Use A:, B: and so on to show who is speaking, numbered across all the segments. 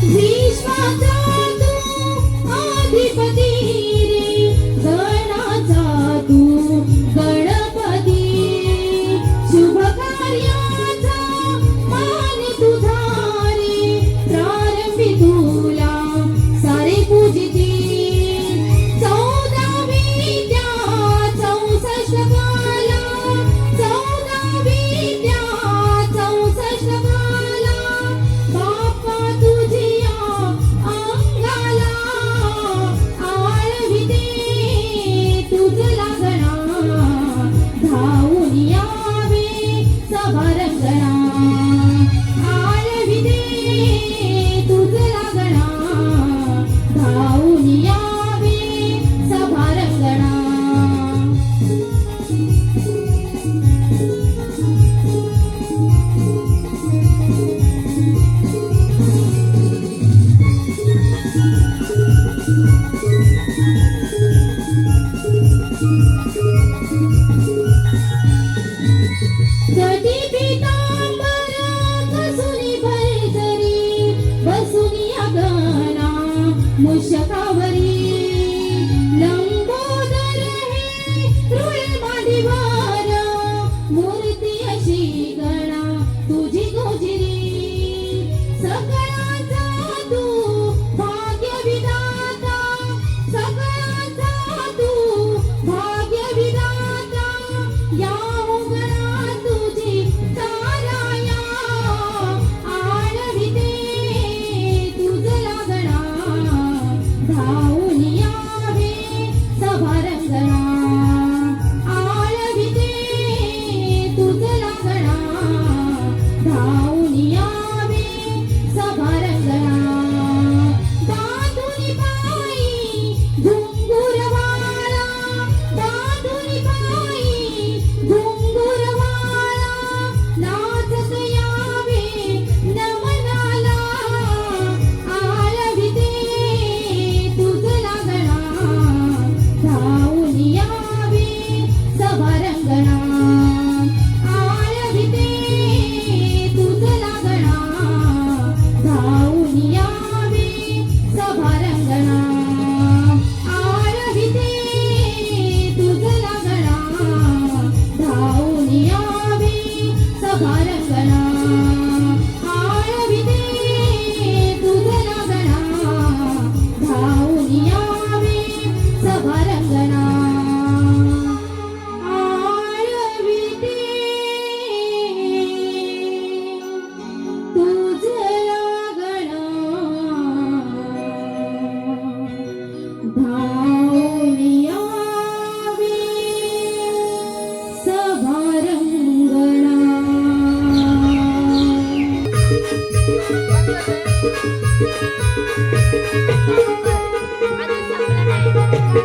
A: विश्वाचा तू अधिपती रे, गणाचा तू गणपती, शुभ कार्याचा मान तुझा रे, प्रारंभी तुला सारे पूजिती, 14 विद्या 64 कला, 14 विद्या 64 कला, बाप्पा तुझिया अंगाला आळविते तुझ लागणा, धावून यावे सभा रंगणा, आळविते तुझ लागणा, धावून यावे सभा रंगणा. कधी पितांबर कसुनी भरजरी, बसुनी अगना मुशकावरी, लंबोदर हे रुळे मांडीवर, मूर्ती अशी गणा तुझी गोजिरी, सगळ्याचा तू भाग्य विधाता, सगळ्याचा तू भाग्य विधाता, या गणा तुझी ताराया आळविते तुझ लागणा, धावून यावे सभा रंगणा, आळविते तुझ लागणा, धावून यावे सभा रंगणा. दादुनी बाई घुंगुरवाळा, दादुनी बाई घुंगुरवाळा, नाचत यावे नमनाला, आळविते तुझ लागणा, धावून यावे सभा रंगणा, आळविते तुझ लागणा, धावून यावे सभा रंगणा, आळविते तुझ लागणा, धावून यावे सभा रंगणा, आळविते तुझ लागणा, धावून यावे सभा रंगणा, आळविते तुझ लागणा, धावून यावे सभा रंगणा.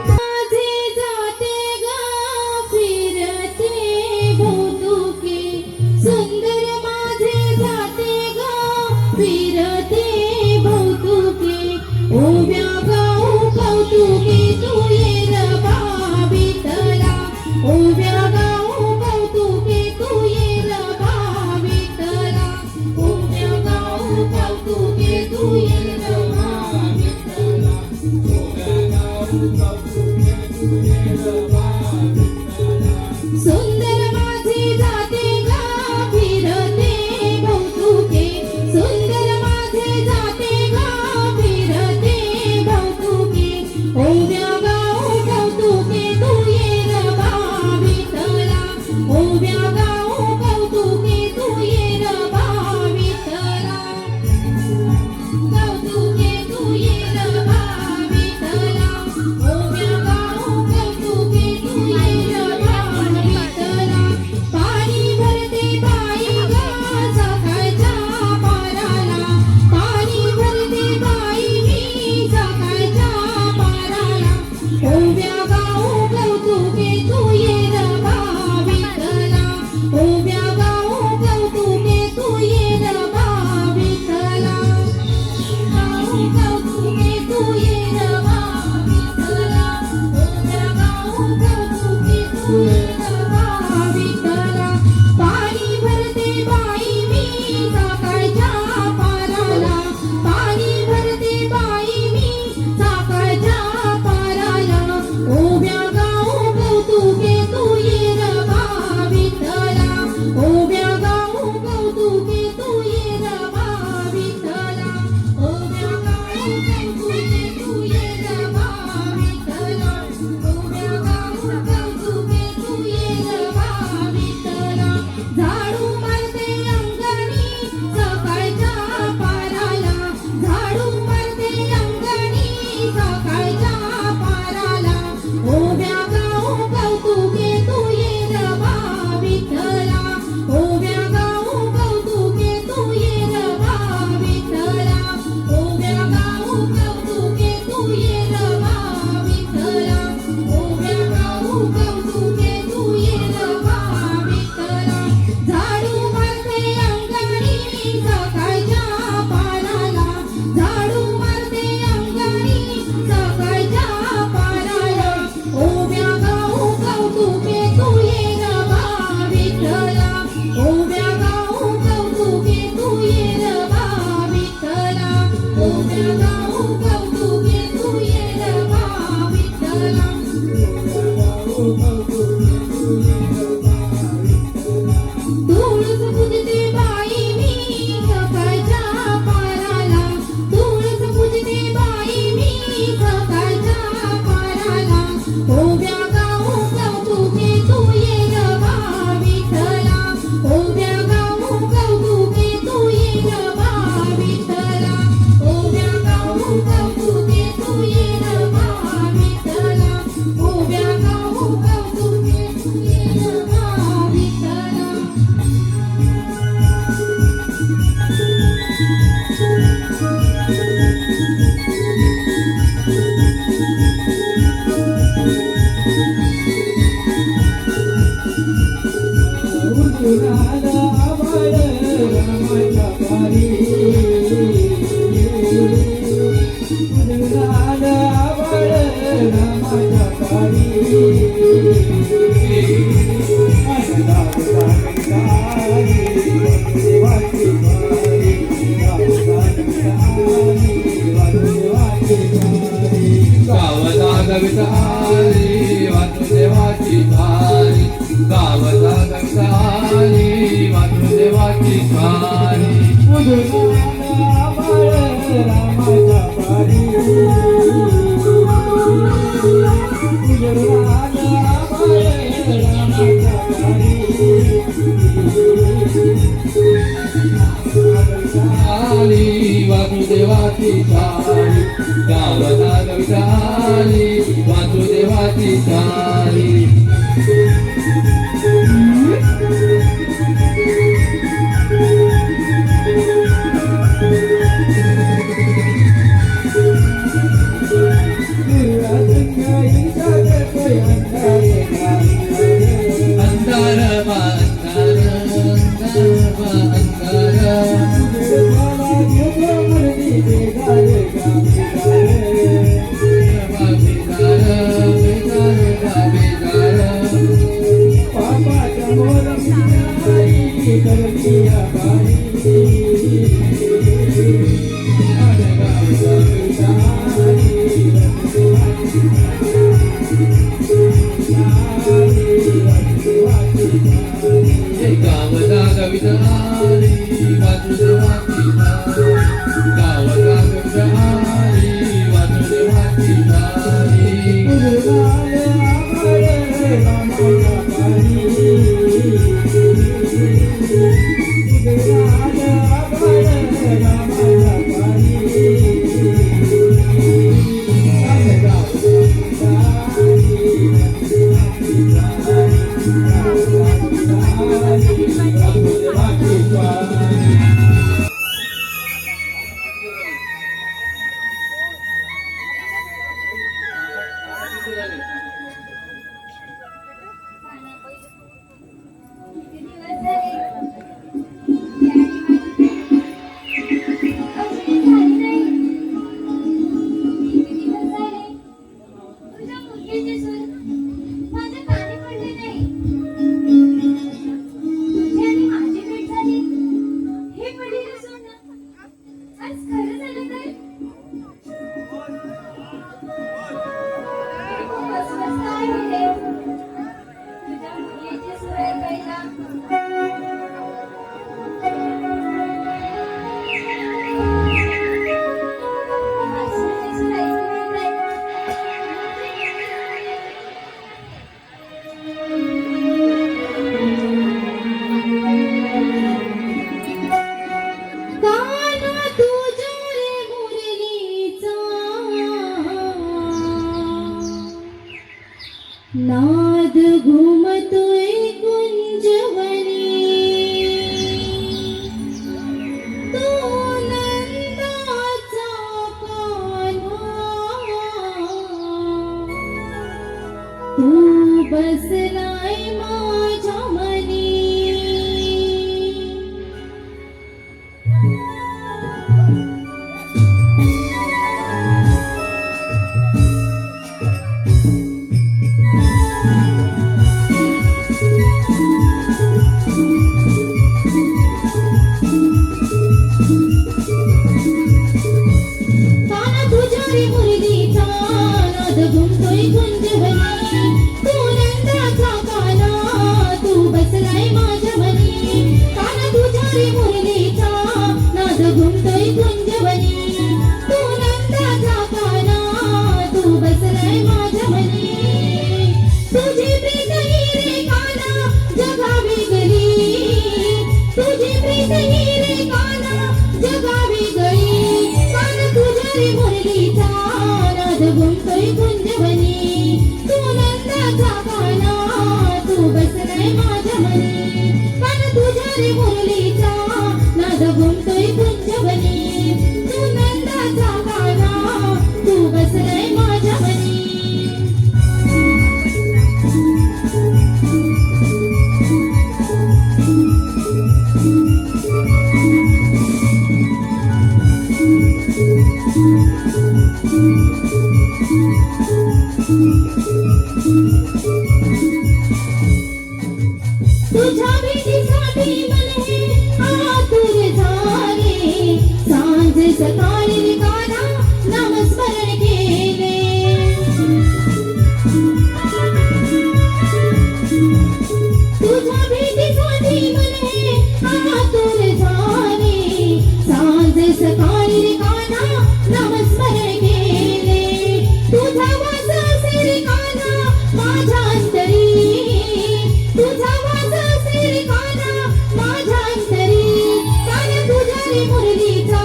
A: माझे जाते ग फिरते भोवतुके, सुंदर माझे जाते ग फिरते भोवतुके, उभ्या गाऊ कौतुके तू ये रबा विठ्ठला, उभ्या गाऊ कौतुके तू ये रबा विठ्ठला, उभ्या गाऊ कौतुके तू ये रबा विठ्ठला, उभ्या गाऊ कौतुके तू ये रबा विठ्ठला, सुंदर माझे जाते ग फिरते भोवतुके, सुंदर माझे जाते ग फिरते भोवतुके, उभ्या गाऊ कौतुके तू ये रबा विठ्ठला, उभ्या गाऊ कौतुके तू ये रबा विठ्ठला, कौतुके तू ये रबा विठ्ठला, उभ्या गाऊ कौतुके तू ये रबा विठ्ठला, पाणी भरते बाई ग सकाळच्या पाराला, पाणी भरते बाई मी सकाळच्या पाराला, उभ्या गाऊ कौतुके तू ये रबा विठ्ठला, उभ्या गाऊ कौतुके तू ये रबा विठ्ठला, गाऊ कौतुके तू ये रबा विठ्ठला, उभ्या गाऊ कौतुके तू ये रबा विठ्ठला, पाणी भरते बाई मी सकाळच्या पाराला, पाणी
B: गावता कविता आली वासुदेवाची थारी गावता कविता आली वासुदेवाची थारी आली वासुदेवाची थारी गावता कविता आली वासुदेवाची थारी गावता कविता आली वासुदेवाची थारी गावता कविता आली वासुदेवाची
A: नाद घुमतोय कुंजवनी तो नंदाचा कान्हा तू बसलाय माझ्या मनी घुमतोय कुंजवनी तू नंदाचा काना तू बसलाय माझ्या मनी काना तुझ्या रे मुरलीचा नाद घुमतोय कुंजवनी तू नंदाचा काना तू बसलाय माझ्या मनी तुझी प्रीत ही रे काना जगावी गली तुझी प्रीत ही रे काना जगावी गली काना तुझ्या रे मुरलीचा नाद घुमतोय कुंजवनी तू नंदाचा काना तू बसलाय माझ्या मनी काना तुझ्या रे मुरलीचा नाद घुमतोय कुंजवनी तू नंदाचा तुझ्या भेटीसाठी मन हे आतुर झाले सांज सकाळी काना नामस्मरण केले तुझ्या भेटीसाठी मन हे आतुर झाले सांज सकाळी काना नामस्मरण केले तुझा वास असेल काना माझ्या अंतरी तुझा वास असेल काना माझ्या अंतरी काना तुझ्या रे मुरलीचा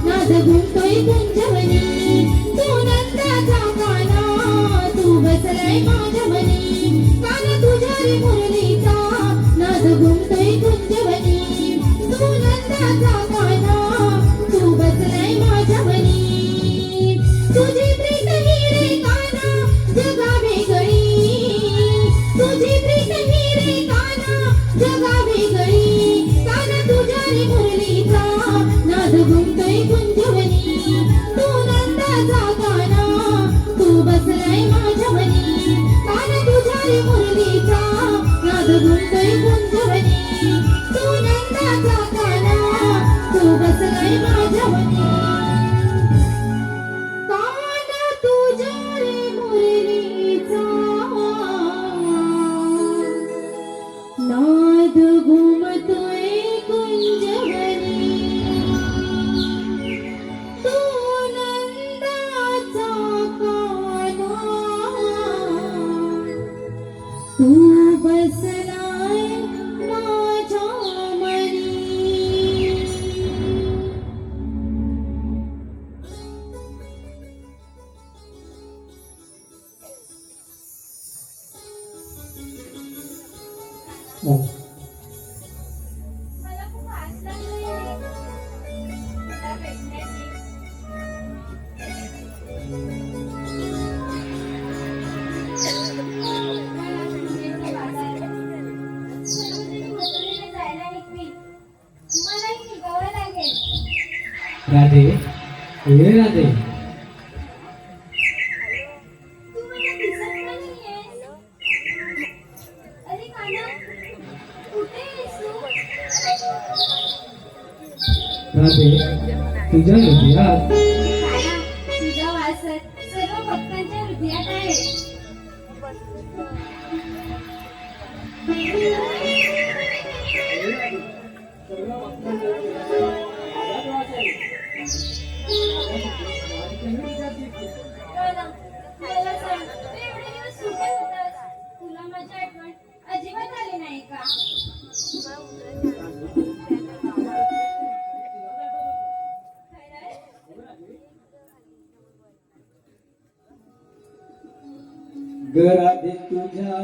A: नाद घुमतोय कुंजवनी तू नंदाचा काना तू बसलाय माझ्या मनी काना तुझ्या रे मुरलीचा नाद घुमतोय कुंजवनी तू नंदाचा काना तू बसलाय माझ्या मनी तुझी प्रीत ही रे काना जगा वेगळी तुझी प्रीत ही रे काना जगा वेगळी काना तुझ्या रे मुरलीचा नाद घुमतोय कुंजवनी तू नंदाचा काना तू बसलाय माझ्या मनी काना तुझ्या रे मुरलीचा नाद घुमतोय कुंजवनी तू नंदाचा काना तू बसलाय माझ्या मनी काना तुझ्या रे मुरलीचा नाद घुमतोय कुंजवनी तू नंदाचा काना तू बसलाय माझ्या मनी
C: मला खूप आस लागली आहे तुला भेटण्याची. मला सुट्टीचा बाजार. सरोजिनी मजुरीला जायला निघवी. मलाही निघावं लागेल.
D: राधे हे राधे
C: तू मला दिसत का नाहीयेस? अरे काना, कुठे आहेस तू?
D: राधे तुझ्या हृदयात
C: काना, तुझा वासत सर्व भक्तांच्या हृदयात आहे. काना, मला सांग, तू एवढे दिवस कुठे होतास? तुला माझी आठवण अजिबात आली नाही का? खरंच?
D: राधे तुझ्या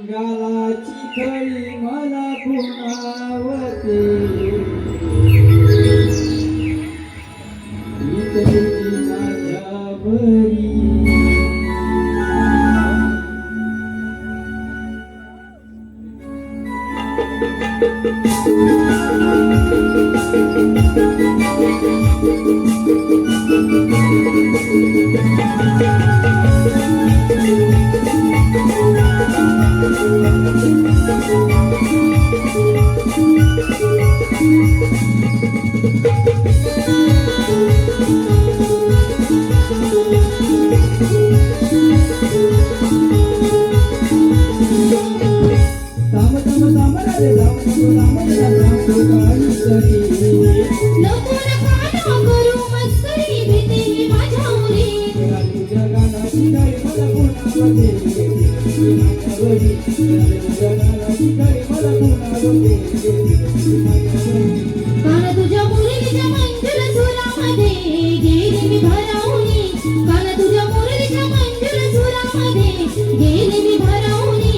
D: गालाची खळी मला खुणावते तुझी माझ्या भरी
A: नको नका करू मस्करी भीती माझ्या उरी काना तुझ्या मुरलीच्या मंजुळ सुरामध्ये गेले मी भरावणी काना तुझ्या मुरलीच्या मंजुळ सुरामध्ये गेले मी भरावणी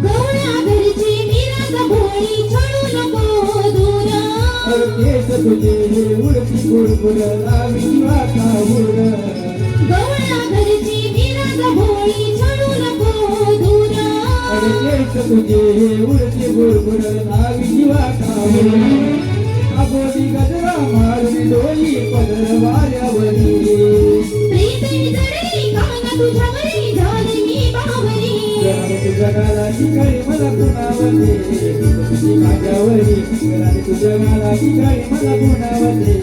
A: गवळ्या घरची मिराज भोळी छळू नको दूर
D: केस तुझे उडती बुडबुड लावी वातावूड
A: गवळा घरची विराज भोळी छळू नको दूर
D: केस तुझे उडती बुडबुड लावी वातावूड आबोली गजरा मारून डोई पदर वाऱ्यावरी
A: प्रीती जडली काना तुझ्यावरी झाली मी बावरी
D: जगाला ठिकाणी मला पुनावते तुझी माझ्यावरी जगाला ठिकाणी मला पुनावते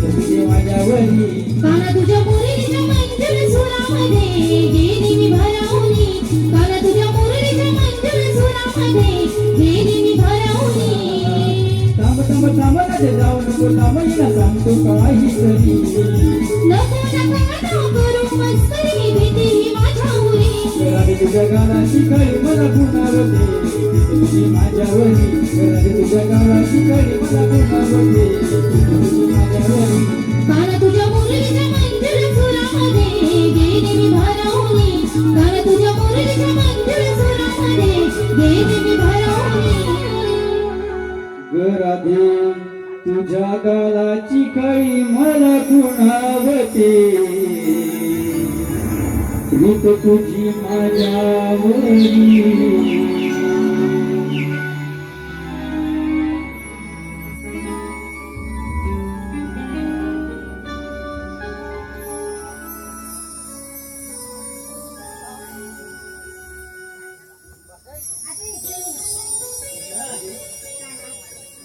D: तुझी माझ्यावरी
A: काना तुझ्या मुरलीच्या मंजुळ सुरामध्ये गेली मी भरावली काना तुझ्या मुरलीच्या मंजुळ सुरामध्ये गेली मी भरावली
D: थांब थांब थांब मध्ये जाऊ नको थांब हिला सांगतो काहीतरी
A: नको नको करू मस्करी भीती ही माझ्या उरी
D: तुझ्या गाण्याची कळी मला पुनावते तुझी माझ्यावरी तुझ्या गाण्याची कळी मला पुनावते तुझी माझ्यावरी
A: काना तुझ्या मुरलीच्या मंजुळ सुरामध्ये गेली मी भरावली काना तुझ्या मुरलीच्या मंजुळ सुरामध्ये गेली मी भरावली
D: राधे तुझ्या गालाची कळी मला पुनावते रीत तुझी माझ्यावरी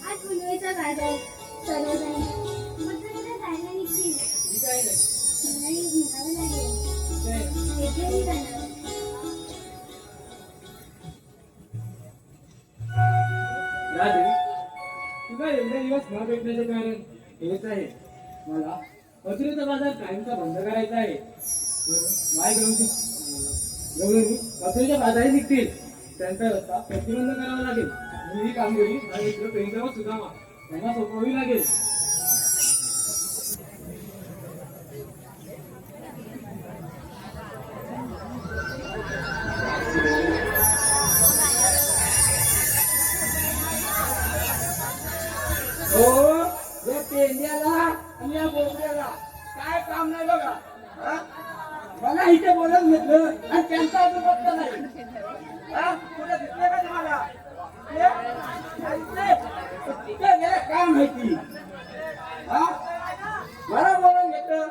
C: आज मुलगीचा बाजार सर्वजण मग तुला जायला निघतील नाही निघावं लागेल एकही जाणार
D: राधे तुला एवढे दिवस न भेटण्याचे कारण हेच आहे मला मथुरेचा बाजार कायमचा बंद करायचा आहे माय मथुरेच्या बाजारी निघतील त्यांचा रस्ता प्रतिबंध करावा लागेल ही कामगिरी माझ्या मित्र प्रेमदेव सुदामा त्यांना सोपवावी लागेल
E: पेंड्याला आणि या बोबड्याला काय काम नाही बघा हा? मला इथे बोलत म्हटलं आणि त्यांचा अजून पत्ता नाही हा? कुठे दिसले का तुम्हाला तिथे गेलं काय माहिती हा? मला बोलून घेतलं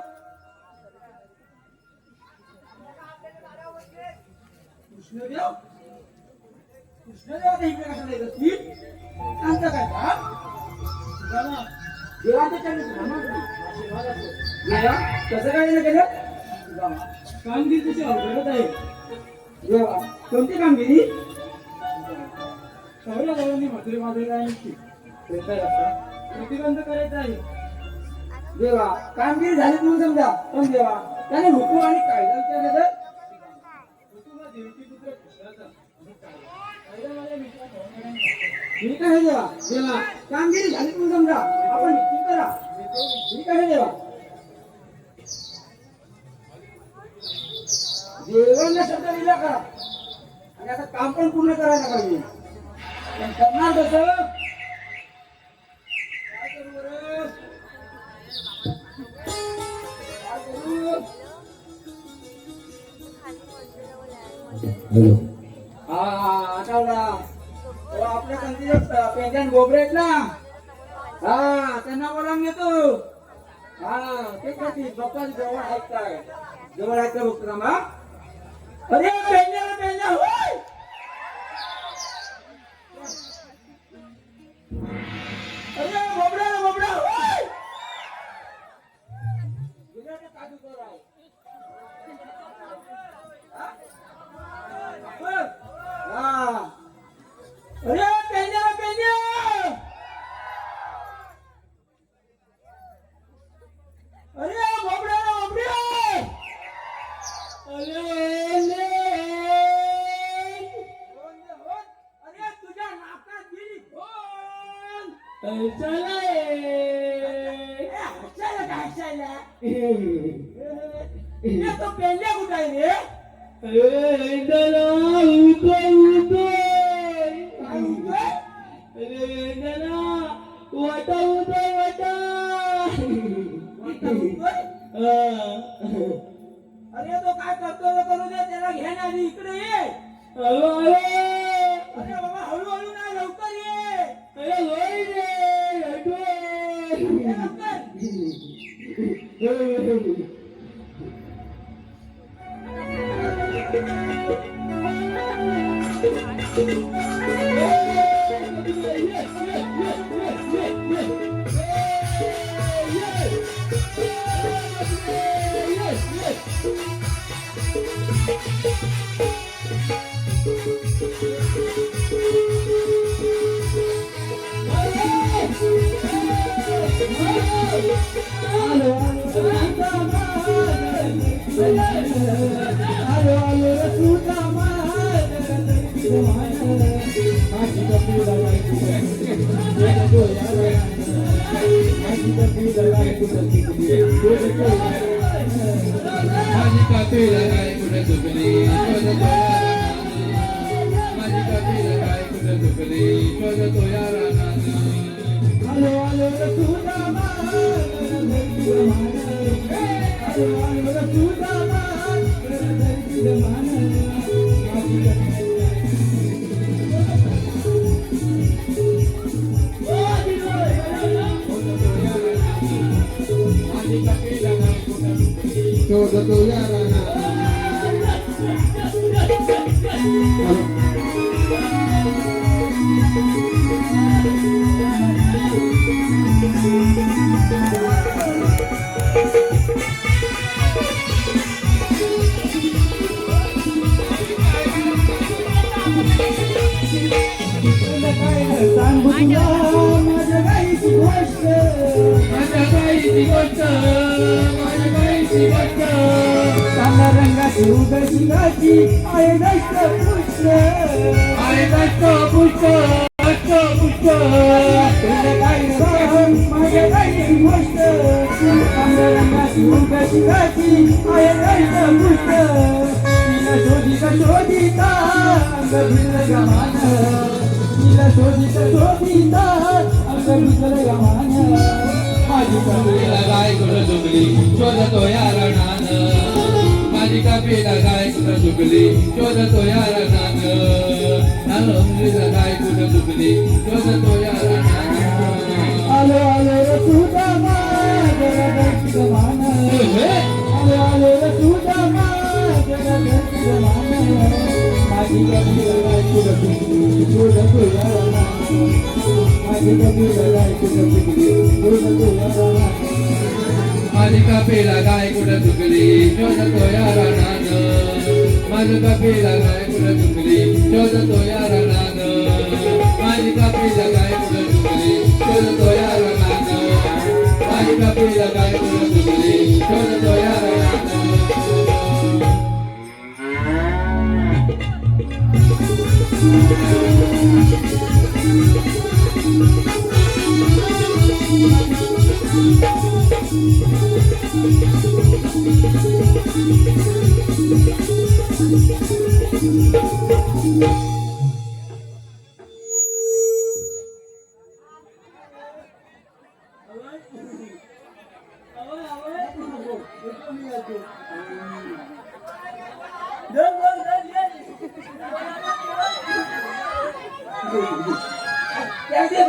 E: कृष्णदेव कृष्णदेव इकडे कशाला येत असतील त्यांचं काय काम देवाच्या कसं काय नाही केलं कामगिरी तुझी अवघडच आहे देवा कोणती कामगिरी सगळ्या जणांनी मथुरे बाजारीला प्रतिबंध करायचा आहे देवा कामगिरी झाली म्हणून समजा पण देवा त्याने हुकूम आणि कायदा विचारलं तर देवकी पुत्र कृष्णाचा ठीक आहे देवा देवा कामगिरी झाली म्हणून समजा आपण निश्चित करा ठीक आहे देवा देवांना शब्द दिला करा आणि आता काम पण पूर्ण करायला पाहिजे पण करणार कसं काय करू बरं? काय करू?
D: हॅलो
E: आठवला आपल्या कंपनीचे पेंजन गोबरे आहेत ना हा त्यांना बोलावून घेतो हा ते कधी बाप्पा जवळ आहेत काय जवळ आहेत का बघतो ना मग अरे पेंजन पेंजन होय अरे बोबडा बोबडा होय गुजराती काजू कर आहे हा अरे पेंजन पेंजन अरे बोबडा बोबडा अरे तुझ्या नाकात गेली कोण
D: चला
E: हसायला तो पेंड्या कुठं आहे रे
D: वाटा
E: अरे तो काय करतो तो करू दे, त्याला घ्या ना आधी इकडे ये.
D: हळू हळू
E: अरे बाबा हळूहळू नाही, लवकर ये.
D: अरे होय रे
E: ये लवकर.
B: माझी कापीला काय कुठे झुकली शोधतो या रानात. माझी कापीला काय कुठे झुकली शोधतो या रानात. माझी कापीला काय कुठे झुकली शोधतो या रानात.
E: माझ्या गाईची गोष्ट,
B: माझ्या गाईची गोष्ट, माझ्या गाईची गोष्ट.
E: कांदा रंगाची उगाची गाची आहे दष्ट पुष्ट.
B: आहे कष्ट पुष्ट, कष्ट पुष्ट.
E: माझ्या गाईची गोष्ट, कांदा रंगाची उगाची गाची आहे दष्ट पुष्ट. तिला शोधिता शोधिता अंग भिजलं गमान, तिला शोधिता शोधिता अंग भिजलं गमान. माझी
B: कापीला गाय कुठे झुकली शोधतो या रानात. माझी कापीला गाय कुठे झुकली शोधतो या रानात. नालंबीला गाय कुठे झुकली शोधतो या रानात.
E: आलो आलो रे सुदामा जगदीश गमान, आलो आलो रे सुदामा जगदीश गमान. माझी कबीर गाय कुठे झुकली शोधतो या रानात. माझी कबीर गाय कुठे झुकली शोधतो या रानात.
B: माझी कापीला गाय कुठे झुकली शोधतो या रानात. माझी कापीला गाय कुठे झुकली शोधतो या रानात. माझी कापीला गाय कुठे झुकली शोधतो या रानात. माझी कापीला गाय कुठे झुकली शोधतो या रानात.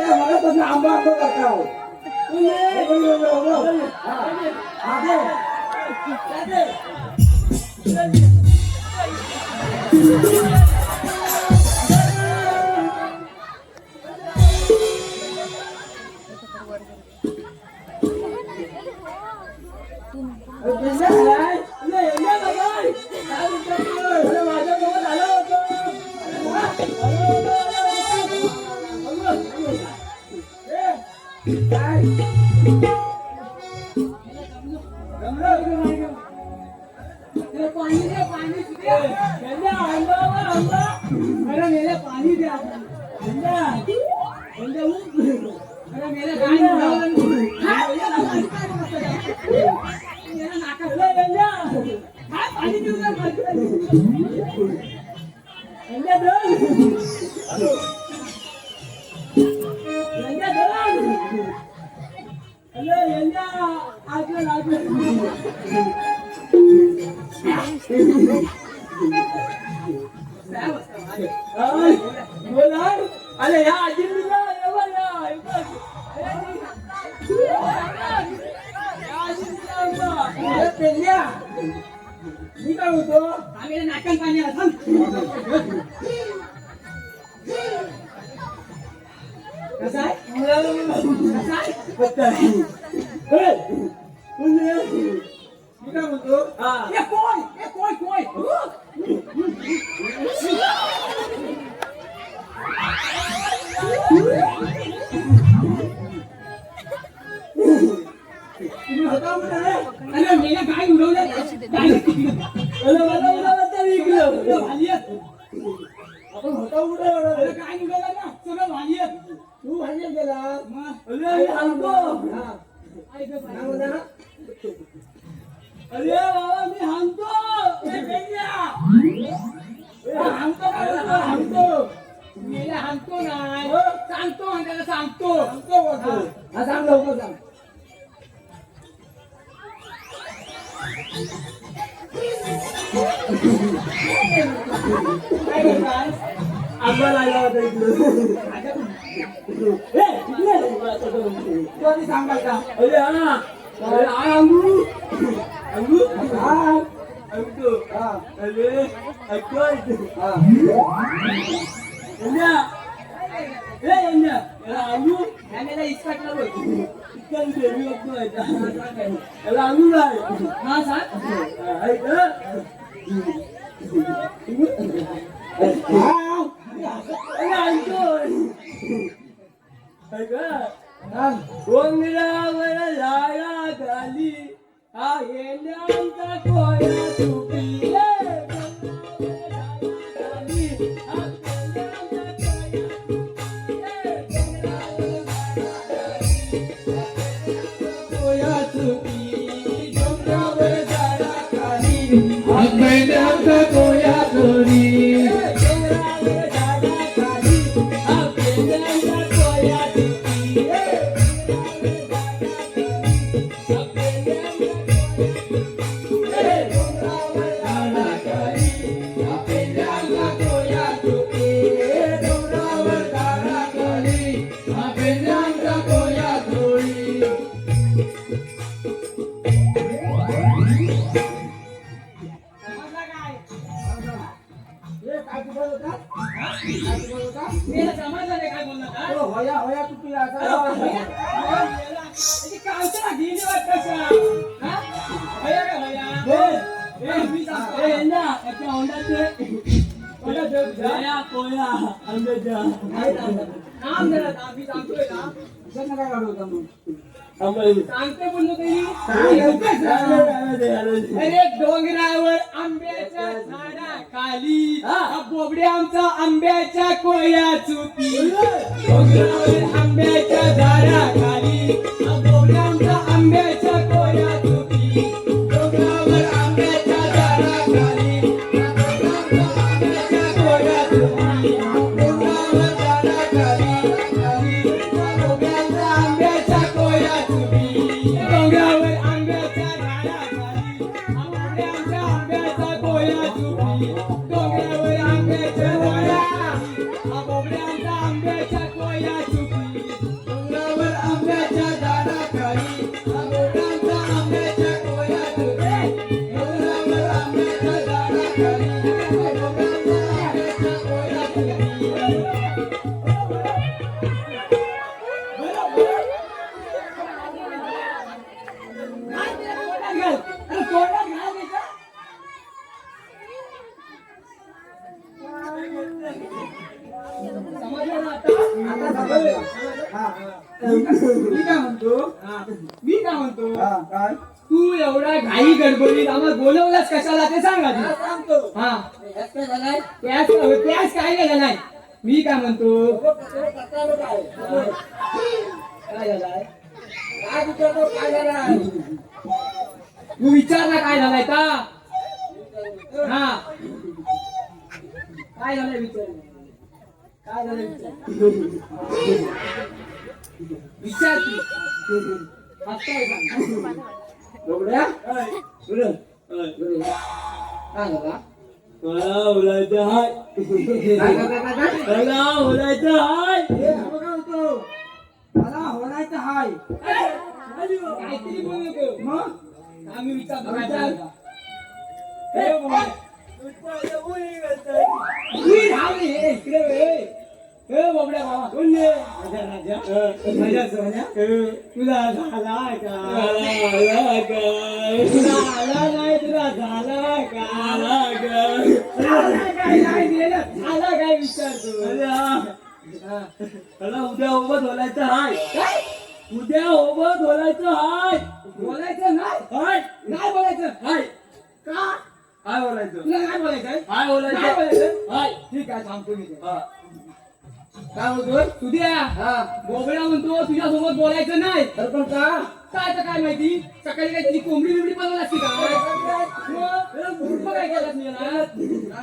E: मला पण आंबा आंबा करता हो. पाणी द्या अरे यांना आजकाल बोला अरे ह्या आजीला मी काय होतो आम्ही नाटक पाणी कसं आहे मी काय म्हणतो कोण तुम्ही होता अरे मेला काय उडवलं आपण होता उडवलं काय उडवलं ना सगळं भाजी तू भाजी गेला अरे बाबा मी हाणतो हाणतो नाही सांगतो त्याला सांगतो हा सांग लवकर सांग आंबा लागला होता इकडे सांगाल का अरे हा अंगू अंगू हा अंगू हा अरे अंगू याला इस्काटला बोल अंगू काय हा सांग डोंगरावर लाळा घाली हा येण्यांचा कोया तुपी
B: मैदानचा कोया चोरी सांगते बोललो अरे डोंगरावर आंब्याच्या झाडाखाली बोबडे आमचा आंब्याच्या कोया चुकी डोंगरावर आंब्याच्या झाडाखाली बोबडे आमचा आंब्याच्या कोया चुकी डोंगरावर आंब्याच्या झाडाखाली आंब्याच्या कोया चुकी डोंगरावर झाडाखाली आंब्याच्या कोया चुकी डोंगरावर आंब्याच्या झाडाखाली आंब्याच्या कोया चुकी डोंगरावर आंब्याच्या आंब्याच्या कोया चुकी डोंगरावर आंब्याच्या झाडाखाली आंब्याच्या कोया चुकी डोंगरावर आंब्याच्या झाडाखाली आंब्याच्या कोया मी काय म्हणतो तू एवढा घाई गडबडीत आम्हाला बोलवलास कशाला ते सांग आधी. हा त्यास काय गेलं नाही. मी काय म्हणतो तू विचार ना काय झालाय का. हा काय झालंय विचार काय झालंय विचार विचार
E: काय सांग बोबड्या बोल बोल काय झाला
D: मला बोलायचं हाय मला बोलायचं हाय
E: हे आपण काय होतो मला होणायचं हाय
D: काहीतरी बोलू नको
E: मग
D: आम्ही विचार
E: विचार.
D: करायचा हे बाबड्या बाबा बोलले माझ्या राजा माझ्या सोन्या तुला झाला का तुला आला नाही तुला झाला का झाला काय नाही गेलं झाला काय विचारतो मला उद्या उभं बोलायचं हाय उद्या उभं बोलायचं हाय
E: बोलायचं नाही
D: हाय
E: नाही बोलायचं
D: हाय
E: का
D: काय बोलायचं
E: तुला नाही बोलायचं
D: हाय
E: नाही
D: बोलायचं
E: बोलायचं
D: हाय
E: ठीक आहे थांबतो मी ते.
D: हा.
E: काय बोलतोय
D: उद्या
E: हा
D: बोबडा म्हणतो तुझ्यासोबत बोलायचं नाही
E: तर पण का
D: काय तर काय माहिती सकाळी काय तिची कोंबडी बिबडी बनवली असती का मग मूर्ख काय केलं मी याला?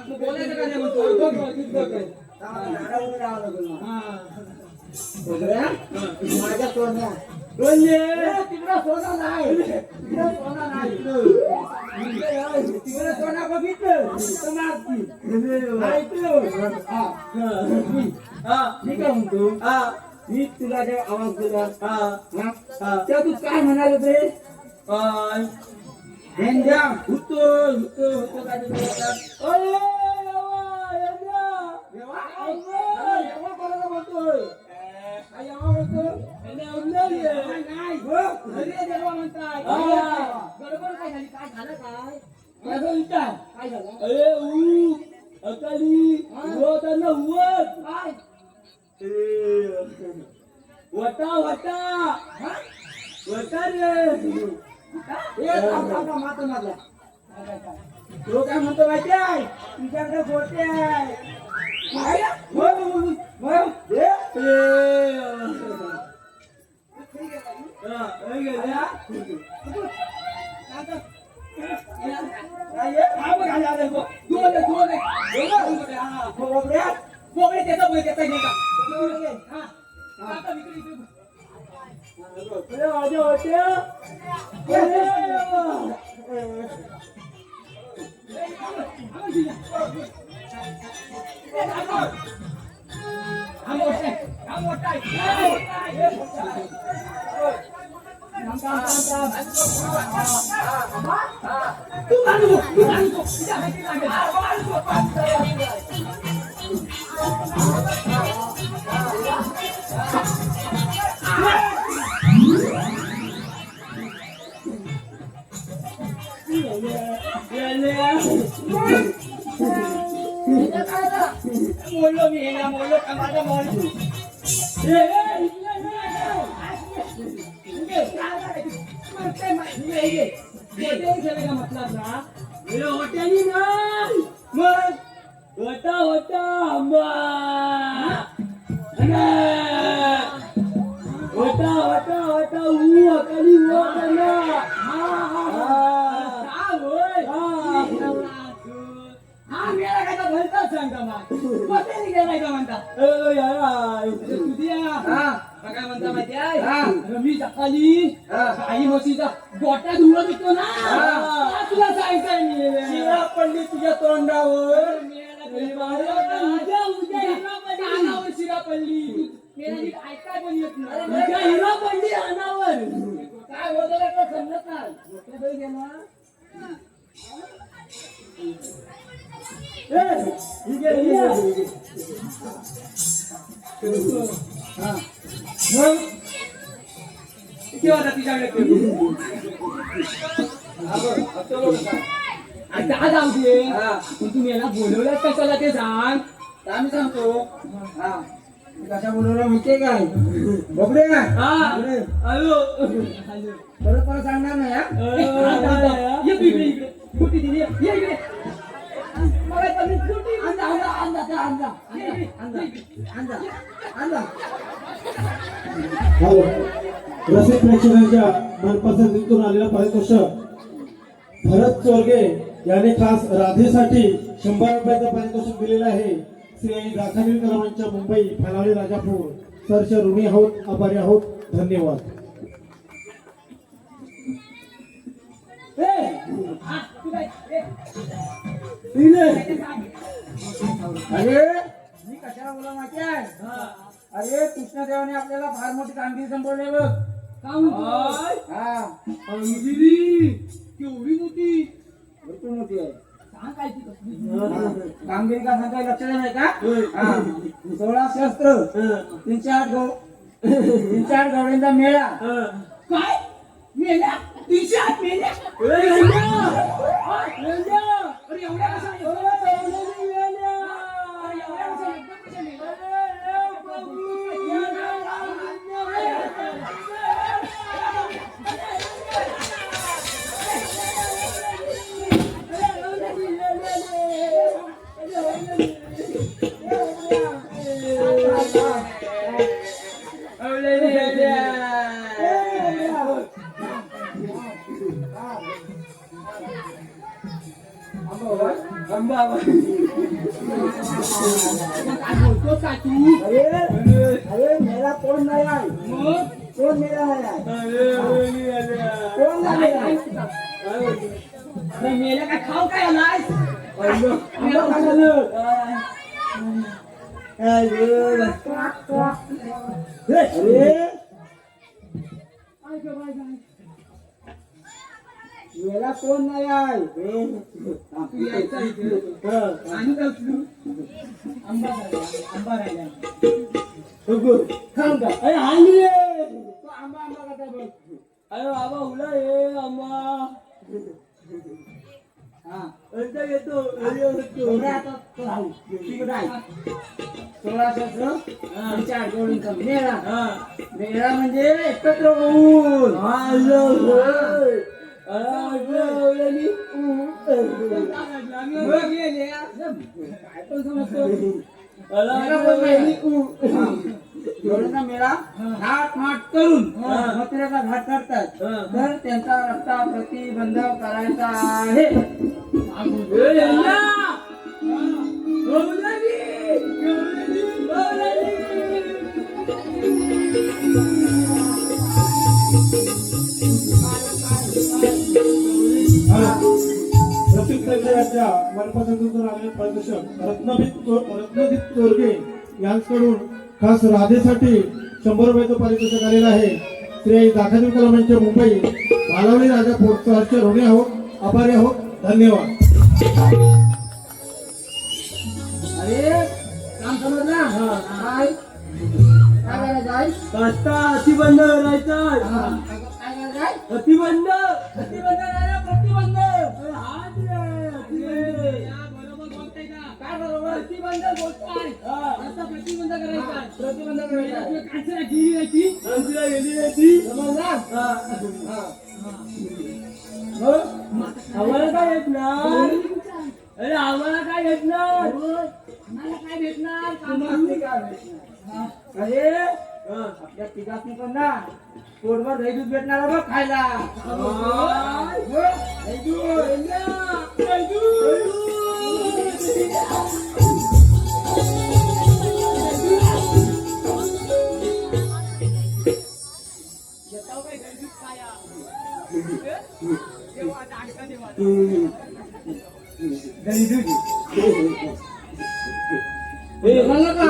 D: मग बोलायचं का नाही म्हणतो बघ बघ, तूच बघ काय. हा.
E: माझ्या सोन्या
D: बोलले.
E: तिकडं सोना नाही तिकडं सोना नाही तिकडं सोना बघितलं तर मारती. ऐकलं? हा.
D: हा.
E: मी काय म्हणतो
D: हा.
E: मी तुला जे आवाज दिला
D: हा.
E: ना
D: हा.
E: तेव्हा तू काय म्हणाल ते
D: काय?
E: भेंड्या हुतो हुतो हुतो काय ते बोलतात.
D: अरे देवा, येड्या.
E: देवा? अरे, देवा कोणाला बोलतोय? काय देवा बोलतो?
D: याने उडलेली आहे.
E: नाही, हो.
D: अरे देवा म्हणताय.
E: हा.
D: गडबड काय झाली? काय झालं काय?
E: माझं विचार.
D: काय झालं?
E: अरे ऊ अकाली
D: हा.
E: व त्यांना उवत
D: काय?
E: वटा वटा वटा रे हे थांब थांब थांब मातो मारला तो काय म्हणतो माहिती आहे तुझ्याकडे गोटे आहे काय? मग, हे? हा, हे गेल्या. काय हे?
D: हा बघ, आले, आले, बघ. दोन आहे, दोन आहे. दोन आहे, हा.
E: बोबड्या?
D: बोबडे त्याचा बोल, त्याचा घे का? हा. आता इकडे, इकडे.
E: अरे माझ्या होत्या
D: हा मोठा आहे, हा मोठा आहे, हा मोठा आहे, हे मोठा आहे. तू आणू, तू आणू. तुझ्या हाती लागेल. बोललो मी याला बोललो का माझा बोल मतलब ना
E: होट्यानी नाही
D: मग
E: होता होता आंबा होता होता होता ऊ अकाली व त्यांना
D: हा मेला काय तर भलताच सांगता मग बसायला गेलाय का म्हणता तुझ्या काय म्हणता माहिती आहे अरे मी सकाळी आई म्हशीचा गोट्या धुवत होतो ना तुला सांगताय मी
E: शिरा पडली तुझ्या तोंडावर
D: उद्या उद्या हिरा पडली अनावर शिरा पडली मेला नीट ऐकाय पण येत नाही उद्या हिरा पडली अनावर काय होतं का समजत नाही गोट्या धुवून गेला किती वाजता तिच्याकडे आता जाऊ दे पण तुम्ही याला बोलवलं कशाला ते सांग
E: आम्ही सांगतो कशा बोलवलं माहितीये काय बघडे
D: हॅलो
E: परत परत सांगणार नाही हा?
D: ये तू इकडे इकडे कुठे दिली ये इकडे मला तुम्ही कुठे
F: हॅलो रसिक प्रेक्षकांच्या मनपसंतीतून आलेला पारितोषिक भरत चोरगे याने खास राधेसाठी 100 रुपयाचं पारितोषिक दिलेलं आहे. श्री दाखवली कलामांच्या मुंबई फलावडी राजापूर सरचे ऋणी आहोत आभारी आहोत धन्यवाद.
D: हा, तू काय? ए,
E: अरे मी कशाला बोला माहिती आहे अरे कृष्णदेवाने आपल्याला फार मोठी कामगिरी संपवली बघ
D: काय?
E: हा
D: कामगिरी केवढी मोठी
E: भरपूर मोठी आहे
D: सांग काय ती कसली?
E: कामगिरी का सांगता लक्षात नाही का हा. 16 शस्त्र 308 गवड्यांचा मेळा
D: काय मेल्या 308 मेल्या अरे एवढ्या कशा काय बोलतो काय तू
E: अरे मेला कोण नाही आहे
D: मग
E: कोण मेला नाही आहे कोण नाही आहे
D: मेल्या काय खाऊ काय आलाय
E: आंबा खाल्लं. अरे मेला कोण नाही आहे
D: आणि काय उचलू? आंबा राहिला
E: थांब का
D: अरे हानी रे
E: तो आंबा करता बघ
D: अरे बाबा उला रे आंबा
E: हा
D: अंतर येतो
E: बघा आता तो राहू तिकडे आहे 16 शस्त्र 308 गवळींचा मेळा मेळा म्हणजे एकत्र होऊन काय पण समजतो गवळींचा मेळा घाट माट करून मथुरेचा घाट करतात तर त्यांचा रस्ता प्रतिबंध करायचा आहे
F: रसिक प्रेक्षकांच्या मनपसंतीतून आलेले प्रदर्शन रत्नदीप चोरगे यांच्याकडून खास राधेसाठी 100 रुपयाचं पारितोषिक आलेलं आहे. श्री दाखल कलामांच्या मुंबई मालावडी राजा फोर्टचं हर्ष ऋणी आहोत आभारी आहोत धन्यवाद.
E: अरे काम समजला काय करायचं आहे
D: अतिबंध करायचा
E: काय करायचं आहे
D: प्रतिबंध प्रतिबंध हात बरोबर बोलताय का
E: काय बरोबर
D: प्रतिबंध बोलताय आता प्रतिबंध करायचा
E: प्रतिबंध करायचा
D: कांचना गेली नाही ती
E: समजला
D: आम्हाला काय येत नाही अरे आम्हाला काय भेटणार आम्हाला काय भेटणार
E: तुम्हाला काय भेटणार? अरे आपल्या तिघांनी पण ना पोटभर दही दूध भेटणार आहे बघ खायला दही
D: मला का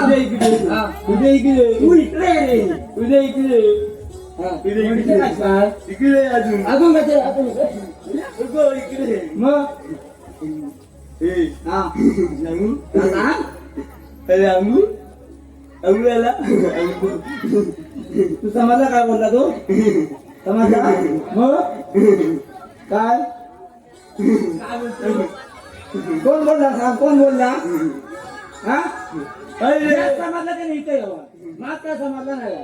D: उद्या इकडे
E: तू इकडे रे.
D: उद्या इकडे
E: इकडे काय?
D: इकडे अजून
E: अजून काय अजून
D: इकडे
E: मग
D: हे
E: हा
D: सांगू
E: आता
D: अरे अंगू अंगू आला
E: तू समजला काय बोलला तो समजला मग काय
D: काय बोलतो
E: कोण बोलला सांग कोण बोलला हा
D: अरे
E: यात समजला ते नाही इथे यावं. मात्र समजला नाही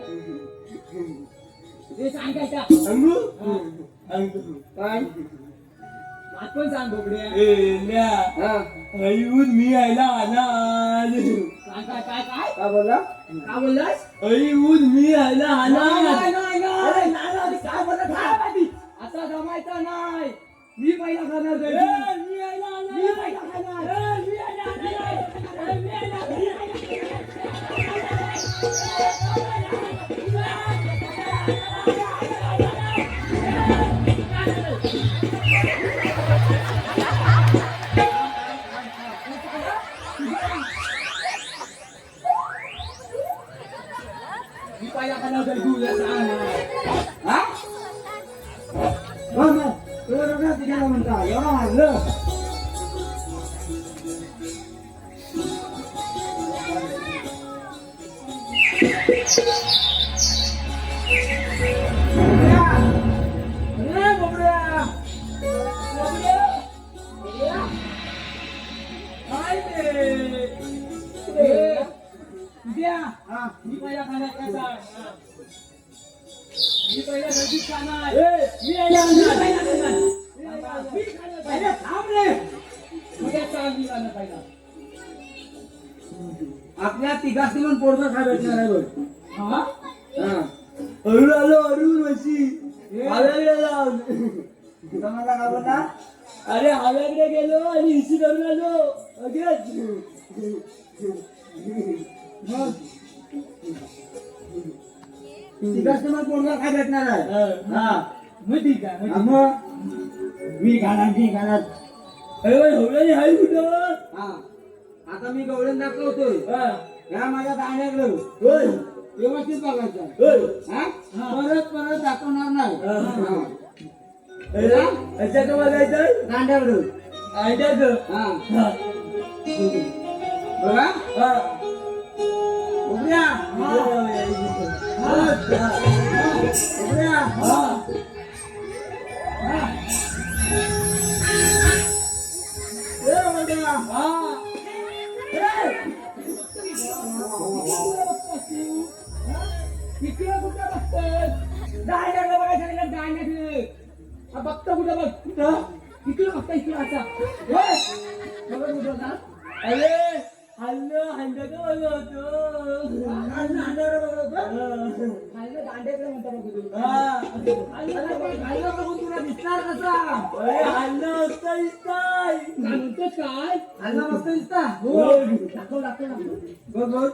D: ते सांगायचा अंगू अंगू
E: काय
D: आपण सांग बोबड्या
E: हा
D: अयून मी आयला अनाज काय काय काय काय
E: काय बोलला
D: काय बोललास अयून मी आयला अनाज
E: अरे नाना काय बोलला
D: काय माहिती आता जमायचं नाही मी पहिला खाणार मी आयला अनाज मी पहिला खाणार मी आयला अनाज मी आयला
E: केलं म्हणता एवढं मारलं अरे बोबड्या बोबड्या बोबड्या काय ते द्या हा मी पहिला खाण्यात कसा मी पहिला नदीत खाणार मी पहिला थांब रे मग सांग मी खाणं पहिला आपल्या तिघांनी पण पोरगा खा भेटणार आहे बघ हा हा अरुण आलो अरुण वशी तुम्हाला का बोलला अरे हव्याकडे गेलो आणि इशी करून आलो अगेच तिघांनी पण पोरगा खा भेटणार आहे हा मग ठीक आहे मग मी खाणार अरे होळी हाय कुठं हा आता मी गवळण दाखवतोय या माझ्या दाण्याकडं होय व्यवस्थित बघायचं परत दाखवणार नाही याच्याकडं बघायचं दांड्याकडं आयड्याकडं बघा उभ्या इकडं कुठं बघतोय दांड्याकडे बघायचं सांगितलं दांड्याकडे बघतो कुठं बघ कुठं इकडं बघता इकडं असा बघत कुठं का अरे हल्लं दांड्याकडे म्हणता बघू तुला दिसणार कसा हल्लं असतं दिसताय म्हणतोच काय हल्ला मस्त दिसता दाखव बघ बघ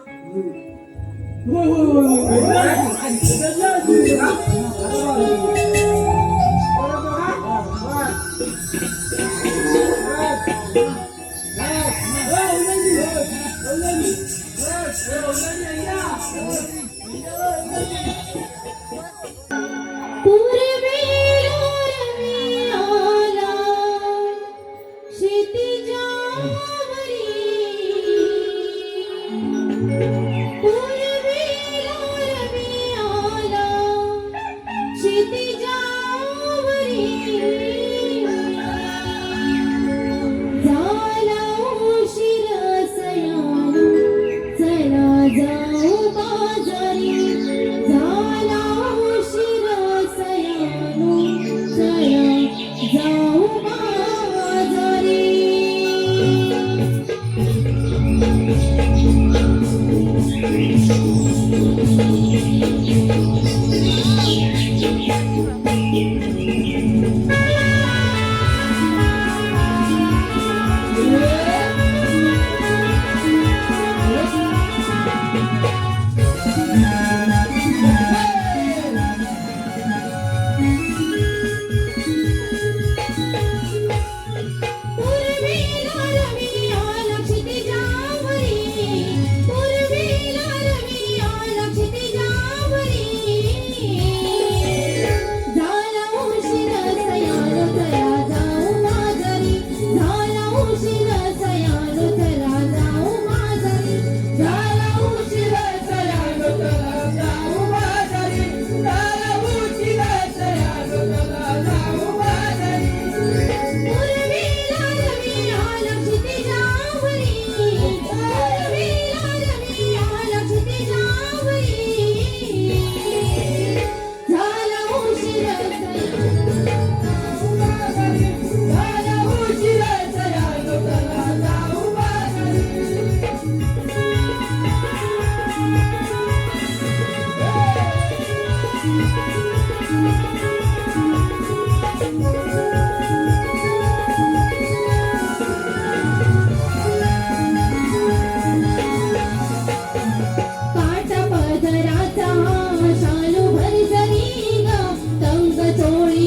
A: शालू भर जरी ग तंग चोळी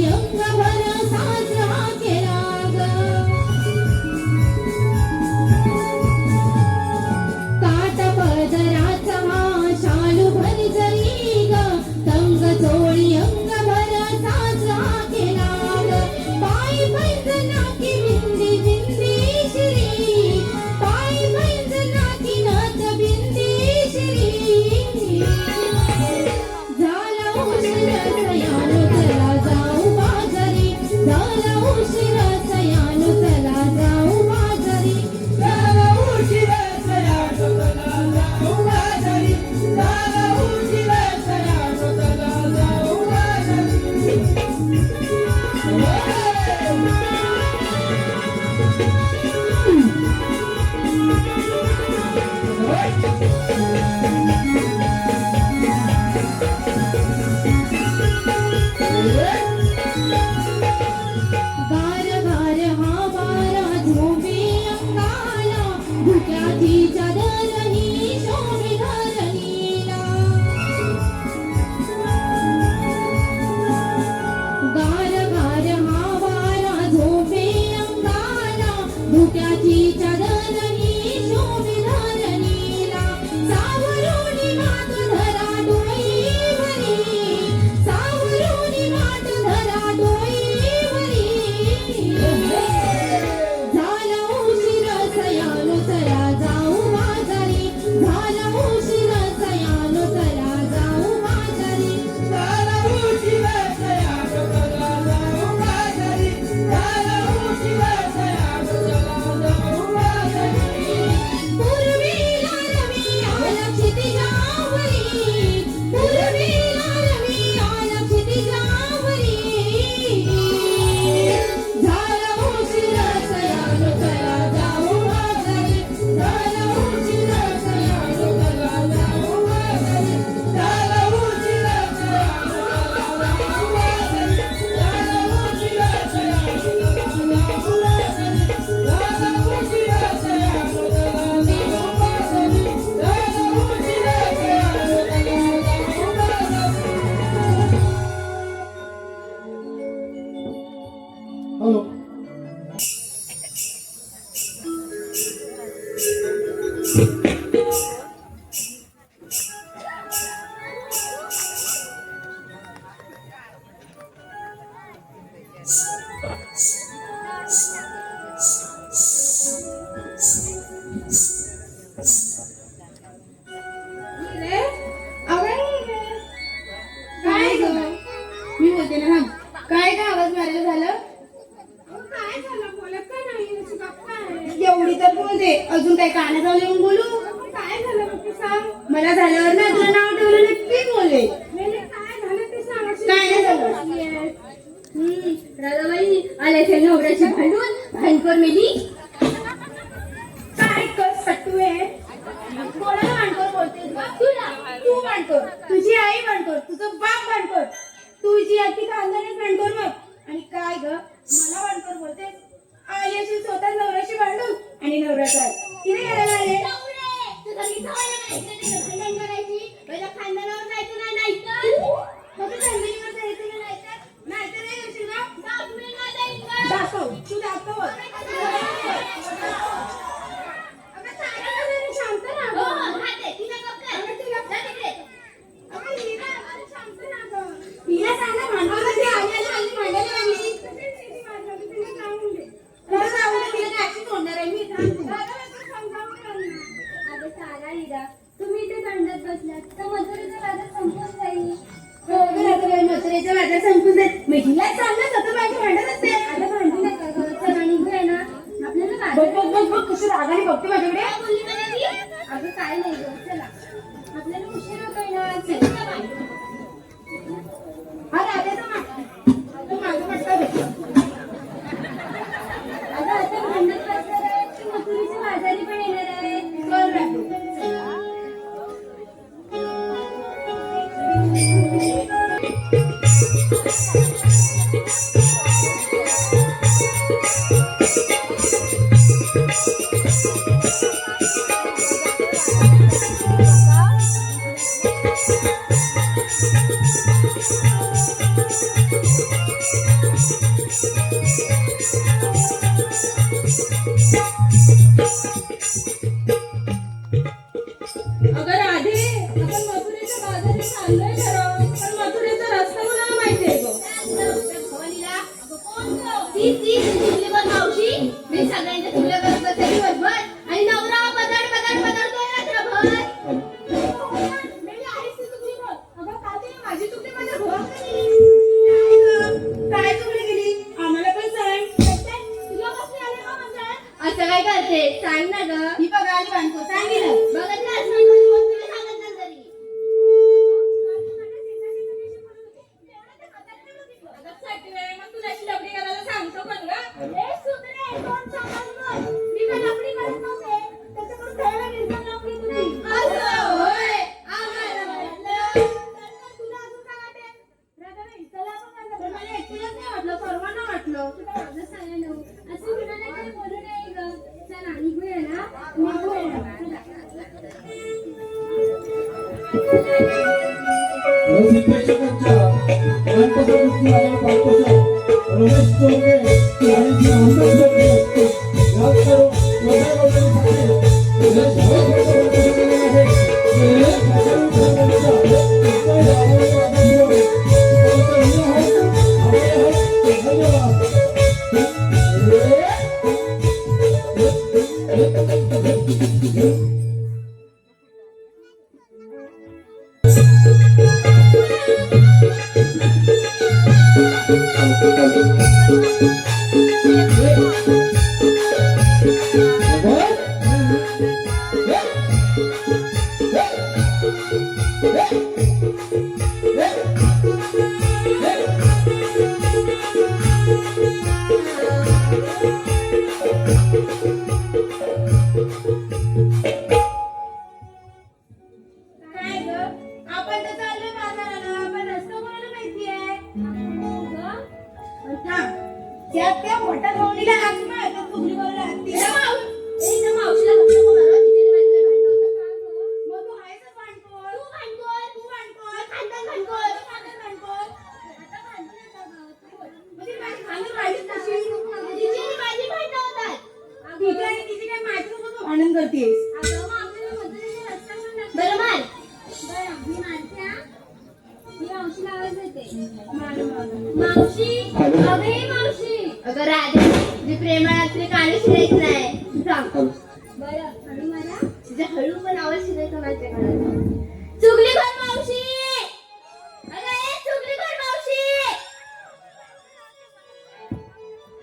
A: रे, अगं रे. काय ग? मी बोलते ना थांब. काय का आवाज मारायला झालं? काय झालं? बोलत का नाही? अशी गप्प आहे. एवढी तर बोलते. अजून काय काना जाऊन येऊन बोलू? काय झालं नक्की सांग. मला झाल्यावर ना तुला नाव ठेवलं नक्की बोले. काय झालं ते सांग. काय नाही झालं.
C: राधाबाई आले ते नवऱ्याची भांडखोर मेली.
A: काय कर सट्टू आहे. कोणाला भांडखोर बोलतेस बा? तुला. तू भांडखोर. तुझी आई भांडखोर. तुझं बाप भांडखोर. तुझी अख्खी खानदानच भांडखोर बघ. आणि काय ग मला भांडखोर बोलतेस. आली अशी स्वतः नवऱ्याशी भांडून आणि नवऱ्याचा तिने करायला आले.
C: भांडण करायची पहिला खानदानावर जायचं नाही तर
A: मग तू खानदानीवर जायचं का नाहीतर नाही करशील का?
C: दाखवेल ना जाईल का?
A: दाखव. तू दाखव. अगं चालेल ना जरा शांत राहा
C: हो,
A: गं.
C: राहते. तिला गप्प कर.
A: अगं तिला
C: जा तिकडे.
A: अगं हिला अगं शांत राहा गं. हिला सांग ना भांडवलं ती आली भांडायला लागली. तिला जाऊन दे. तिला जाऊन दे. तिला काय अशी तोडणार आहे मी. थांब तू.
C: अगं सारा हिरा तुम्ही इथे भांडत बसलात तर मजुरीचा वादा संपून जाईल.
A: हो गं राधाबाई मथुरेच्या वाटा संपून जाईल. मी तिला सांगत होतं माझी भांडत असते.
C: आता भांडू नका गं. चला निघूया ना. आपल्याला
A: बघ
C: वादा
A: बघ बघ बघ कशी रागाने बघते माझ्याकडे.
C: काय बोलली मला ती? अगं काय नाही गं. चला आपल्याला उशीर होतोय ना. चला भांडू.
A: हा राधेचा माग. तू माझं म्हटलं बघ.
C: अगं आता भांडत बसणार आहे की मथुरीच्या बाजारी पण येणार आहे.
A: कर राधे. अगं राधे आपण मथुरेच्या बाजारी चाललोय खरं पण मथुरेचा रस्ता कोणाला माहिती आहे गं?
C: भवानीला अगं कोण गं? ती तुझी बघ मावशी. मी सगळ्यांच्या तुला करत बसते दिवसभर आणि नवरा बदलतोय रात्रभर.
A: मेली आहेस ती चुकली बघ. अगं का ती माझी चुकली माझ्या घरात नाही गं. काय चुकली गेली आम्हाला पण सांग.
C: तुला कसली आली का म्हणतात? असं काय करते सांग ना गं.
A: ही बघा आली बांधतो सांगितलं.
C: बघत राहत नाही कोणी मग तुला सांगत नाही तरी.
A: अगं सटवे मग तुला अशी लफडी करायला सांगतो पण गं.
C: ए सुधरे कोण सांगाल मग? मी काय लफडी करत नव्हते. त्याच्याकडून द्यायला निर्बंध लावली तुझी.
A: असं होय. आम्हाला वाटलं.
C: तुला अजून काय वाटेल? राधाबाई, चला आपण
A: पण
C: गाणं
A: मला एकटीलाच नाही वाटलं सर्वांना वाटलं.
C: माझं सांगणं. असं कुणाला काही बोलू नये गं. चला निघूया ना. निघूया.
F: रसिक प्रेक्षकांच्या मनपसंत कुस्ती आलेला पालकोशा रमेश चोरगे आणि जी आमदार चोरगे याच करून स्वतः बोलण्यासाठी विशेष भावपूर्ण प्रदर्शन केले आहे. हे भाजप सरकारच्या उत्तर आवडीचा आदर्श त्यांचं हे आहे. आपले आहे. धन्यवाद.
A: काय गं आपण तर चाललोय बाजाराला पण रस्ता कोणाला माहिती आहे. थांब. त्या मोठ्या गवळीला हात मार तर चुकली बोलला तिला
C: मावशीला फक्त बोलावं. तिची माझ्या भांडण होतं.
A: मग तू आहेसच भांडखोर.
C: तू भांडखोर.
A: तू भांडखोर.
C: खानदान भांडखोर.
A: खानदान भांडखोर.
C: आता भांडू नका गं.
A: म्हणजे माझी खांदी वाढीच कशी.
C: तिची आणि माझी भांडणं होतात.
A: तिची आणि तिची काय माहिती नव्हतं तू भांडण करतेस.
C: अगं मग आपल्याला मजुरीचा रस्ता पण लागतो. बरं मार. बरं मी मारते हा. मी मावशीला आवाज देते.
A: मार, मार.
C: मावशी
B: हॅलो.
C: अगं हे मावशी अगं राधे जी प्रेमळ असते काने शिरायचं नाही सांग बरं हळू मला तुझ्या हळू पण आवाज शिरायचा माझ्याकडे चुगली कर मावशी अगं ए चुगली कर मावशी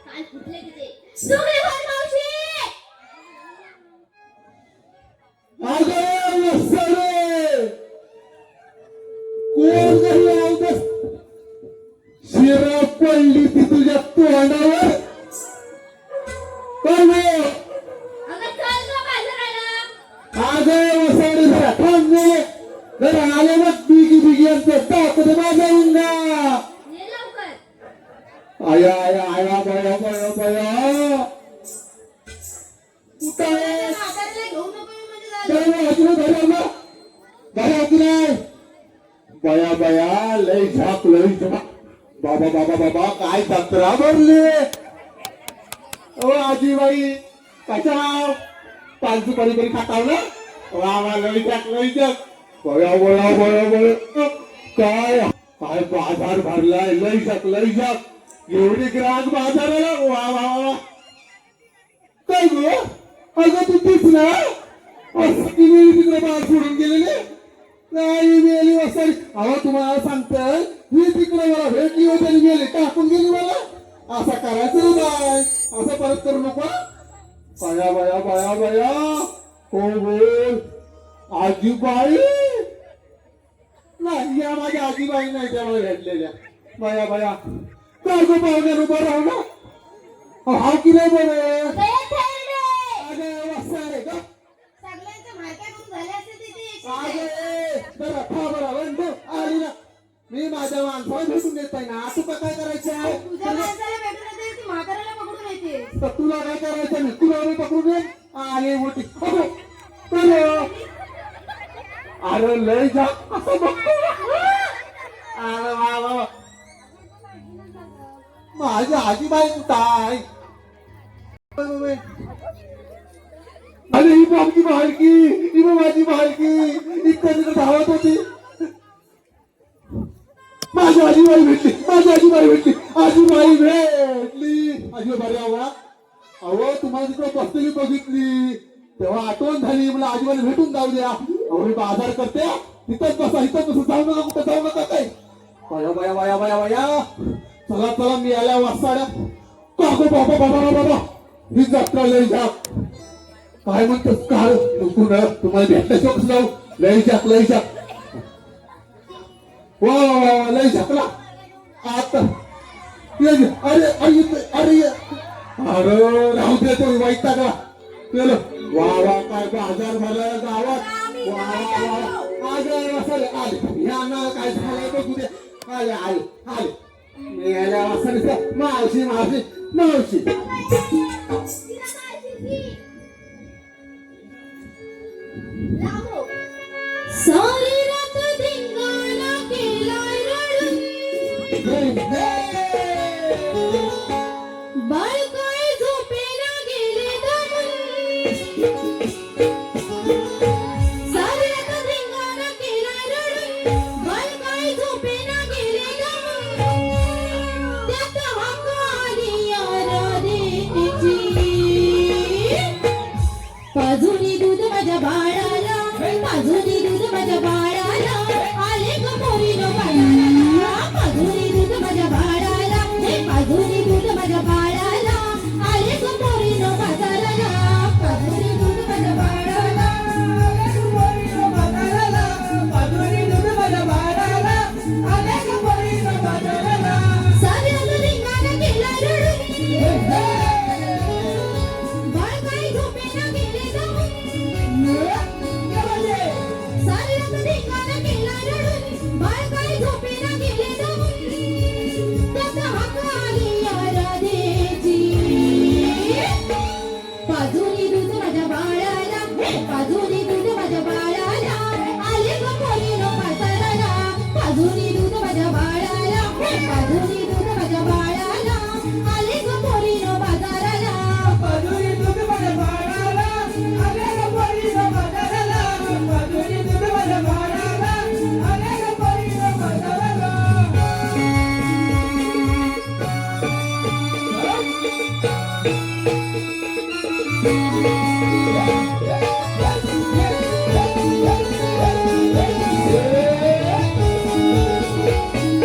C: कान फुटले तिथे चुगली कर मावशी
F: अगं वत्सरे, कोण घरी आवतस? शिरा पडली ती तुझ्या तोंडावर. पण
C: अगं चल गं बाजाराला
F: अगं वसाडे जरा थांब रे. जरा आले मग बिगी बिगी आणते टाकते माझ्या उंगा.
C: ये लवकर
F: आया आया आया बया बया बया. कुठं आहे?
C: म्हाताऱ्याला घेऊ नको म्हणजे झालं
F: त्याला वाजलं धरलं. धरा की नाही? बया बया लय झाक लय झाक. बाबा बाबा बाबा काय जत्रा भरली. ओ आजीबाई कशा पाच दुपारी तरी खाताव ना. वा वा लय झाक लय झाक. बया बया बया बया. काय काय बाजार भरलाय लय झाक लय झाक. एवढी ग्राहक बाजाराला वा वा वा. काय गो अगं तू तीच ना तिने तिकडे बाहेर सोडून गेलेले नाही गेली वसाडी. अहो तुम्हाला सांगतोय ही तिकडे मला भेटली होती आणि गेली टाकून गेली मला. असं करायचं नाही असं परत करू नको. बया बया बया बया. हो बोल आजीबाई नाही या माझ्या आजीबाई नाही त्या मला भेटलेल्या. बया बया काय गो पाहुण्यावर उभं राहू ना. हा की नाही बरं
C: अगं ए थेरडे
F: अगं वसाडे का
C: सगळ्यांच्या मार्क्या करून झाल्या असते तिथे
F: आली ना. मी माझ्या माणसाला भेटून देत नाही ना. तू काय करायचं आहे?
C: तुझ्या माणसाला भेटून येते ती म्हाताऱ्याला पकडून येते
F: तर तुला काय करायचं नाही. तुला मी पकडून दे. आली मोठी अरे लय जा असं बघतो. अरे वा वा. माझी आजीबाई कुठं आहे? अरे ही बाबची बालकी ही माझी बालकी इकडे धावत होती. माझी आजीबाई भेटली माझी आजीबाई भेटली आजीबाई भेटली. आजीबाई अहो अहो तुम्हाला तिकडे बसलेली बघितली तेव्हा आठवण झाली. मला आजीबाई भेटून जाऊ द्या. अहो मी बाजार करते तिथंच बसा इथंच बसा. जाऊ नका कुठं जाऊ नका. काय बया बया बया बया बया. चला चला मी आल्या वाजताड्या. काको बाबा बाबा बाबा ही जत्रा लय झाक. काय म्हणतोस काळ तुम्हाला भेटल्याशिवाय कसं जाऊ. लय झाक लय झाक. वा वा वा लय झाकला आता. अरे अरे अरे अरे राहू दे तो वैतागला. वा वा काय बाजार भरला गावात. वा वा वा आले वसाले आले यांना काय झालंय बघू दे. आले आले आले मी आल्या वसाले मावशी मावशी मावशी.
C: सारी रात धिंगाणा केलाय रडून बाळ काय झोपेना गेले दमून सारी रात धिंगाणा केलाय रडून बाळ काय झोपेना गेले दमून त्यात हाक आली आराधेची पाजुनी दूध माझ्या बाळाला पाजुनी दूध माझ्या बाळाला आले ग मोरीनो बाळाला पाजुनी दूध माझ्या बाळाला हे पाजुनी दूध माझ्या बाळाला आले ग मोरीनो बाजाराला पाजुनी दूध माझ्या बाळाला आले ग मोरीनो बाजाराला पाजुनी दूध माझ्या बाळाला आले ग मोरीनो बाजाराला सारी रात धिंगाणा केला रडून बाळ काय झोपेना गेले दमून सारी रात धिंगाणा केला रडून बाळ काय झोपेना गेले दमून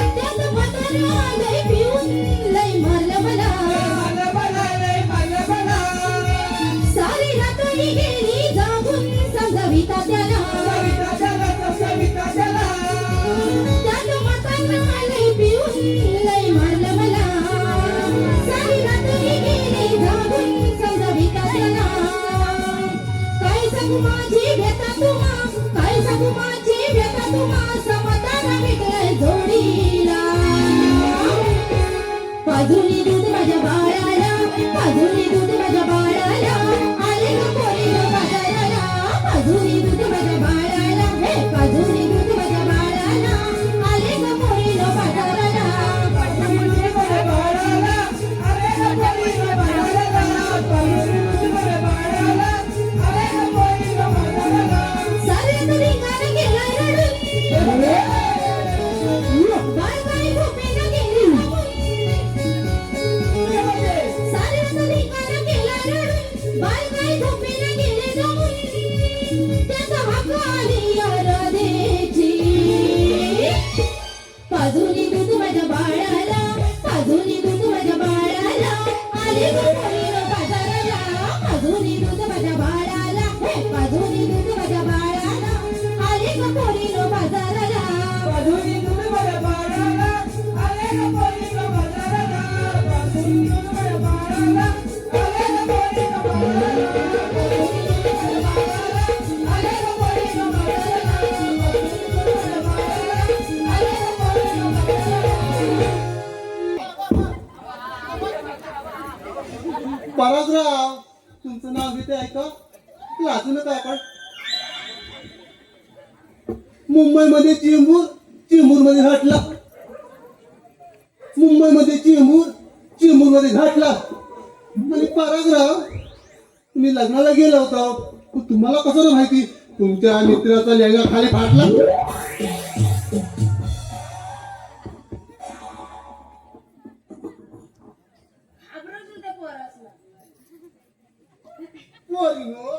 C: त्याचं म्हातारं लय पिऊन लय मारलं मला सारी रात्र ही गेली जागून समजाविता त्याला त्याचं म्हातारं लय पिऊन लय मारलं मला सारी रात्र ही गेली जागून समजाविता त्याला काय सांगू माझी व्यथा तुम्हा काय सांगू माझी व्यथा तुम्हा समाधान भेटलंय जोडीला पाजुनी दूध माझ्या बाळाला पाजुनी दूध माझ्या बाळाला आले ग पोरीनो बाजाराला पाजुनी दूध माझ्या बाळाला हे पाजुनी दूध माझ्या बाळाला आले ग पोरीनो बाजाराला पाजुनी दूध माझ्या बाळाला आले ग पोरीनो बाजाराला पाजुनी दूध माझ्या बाळाला आले ग पोरीनो बाजाराला सारे तरिंगाने गेला रडून बाय बाय झोपेला गेली सारे तरिंगाने गेला रडून बाय बाय झोपेला गेले जाऊन त्याचा हक्क आली राधेची पाजुनी दूध माझ्या बाळाला पाजुनी दूध माझ्या बाळाला आले ग पोरीनो बाजाराला पाजुनी दूध माझ्या बाळाला हे पाजुनी दूध माझ्या बाळाला आले ग पोरीनो बाजाराला पाजुनी दूध माझ्या बाळाला आले ग पोरीनो बाजाराला पाजुनी दूध माझ्या बाळाला आले ग पोरीनो बाजाराला पाजुनी दूध माझ्या बाळाला आले ग पोरीनो बाजाराला पाजुनी दूध माझ्या बाळाला आले ग पोरीनो बाजाराला
F: परागराव तुमचं नाव घेते ऐका लाजू नका आपण मुंबईमध्ये चेंबूर चेंबूर मध्ये घाटला मुंबईमध्ये चेंबूर चेंबूर मध्ये घाटला आणि परागराव तुम्ही लग्नाला गेला होता पण तुम्हाला कसं नाही माहिती तुमच्या मित्राचा लेंगा खाली फाटला पोरीनो,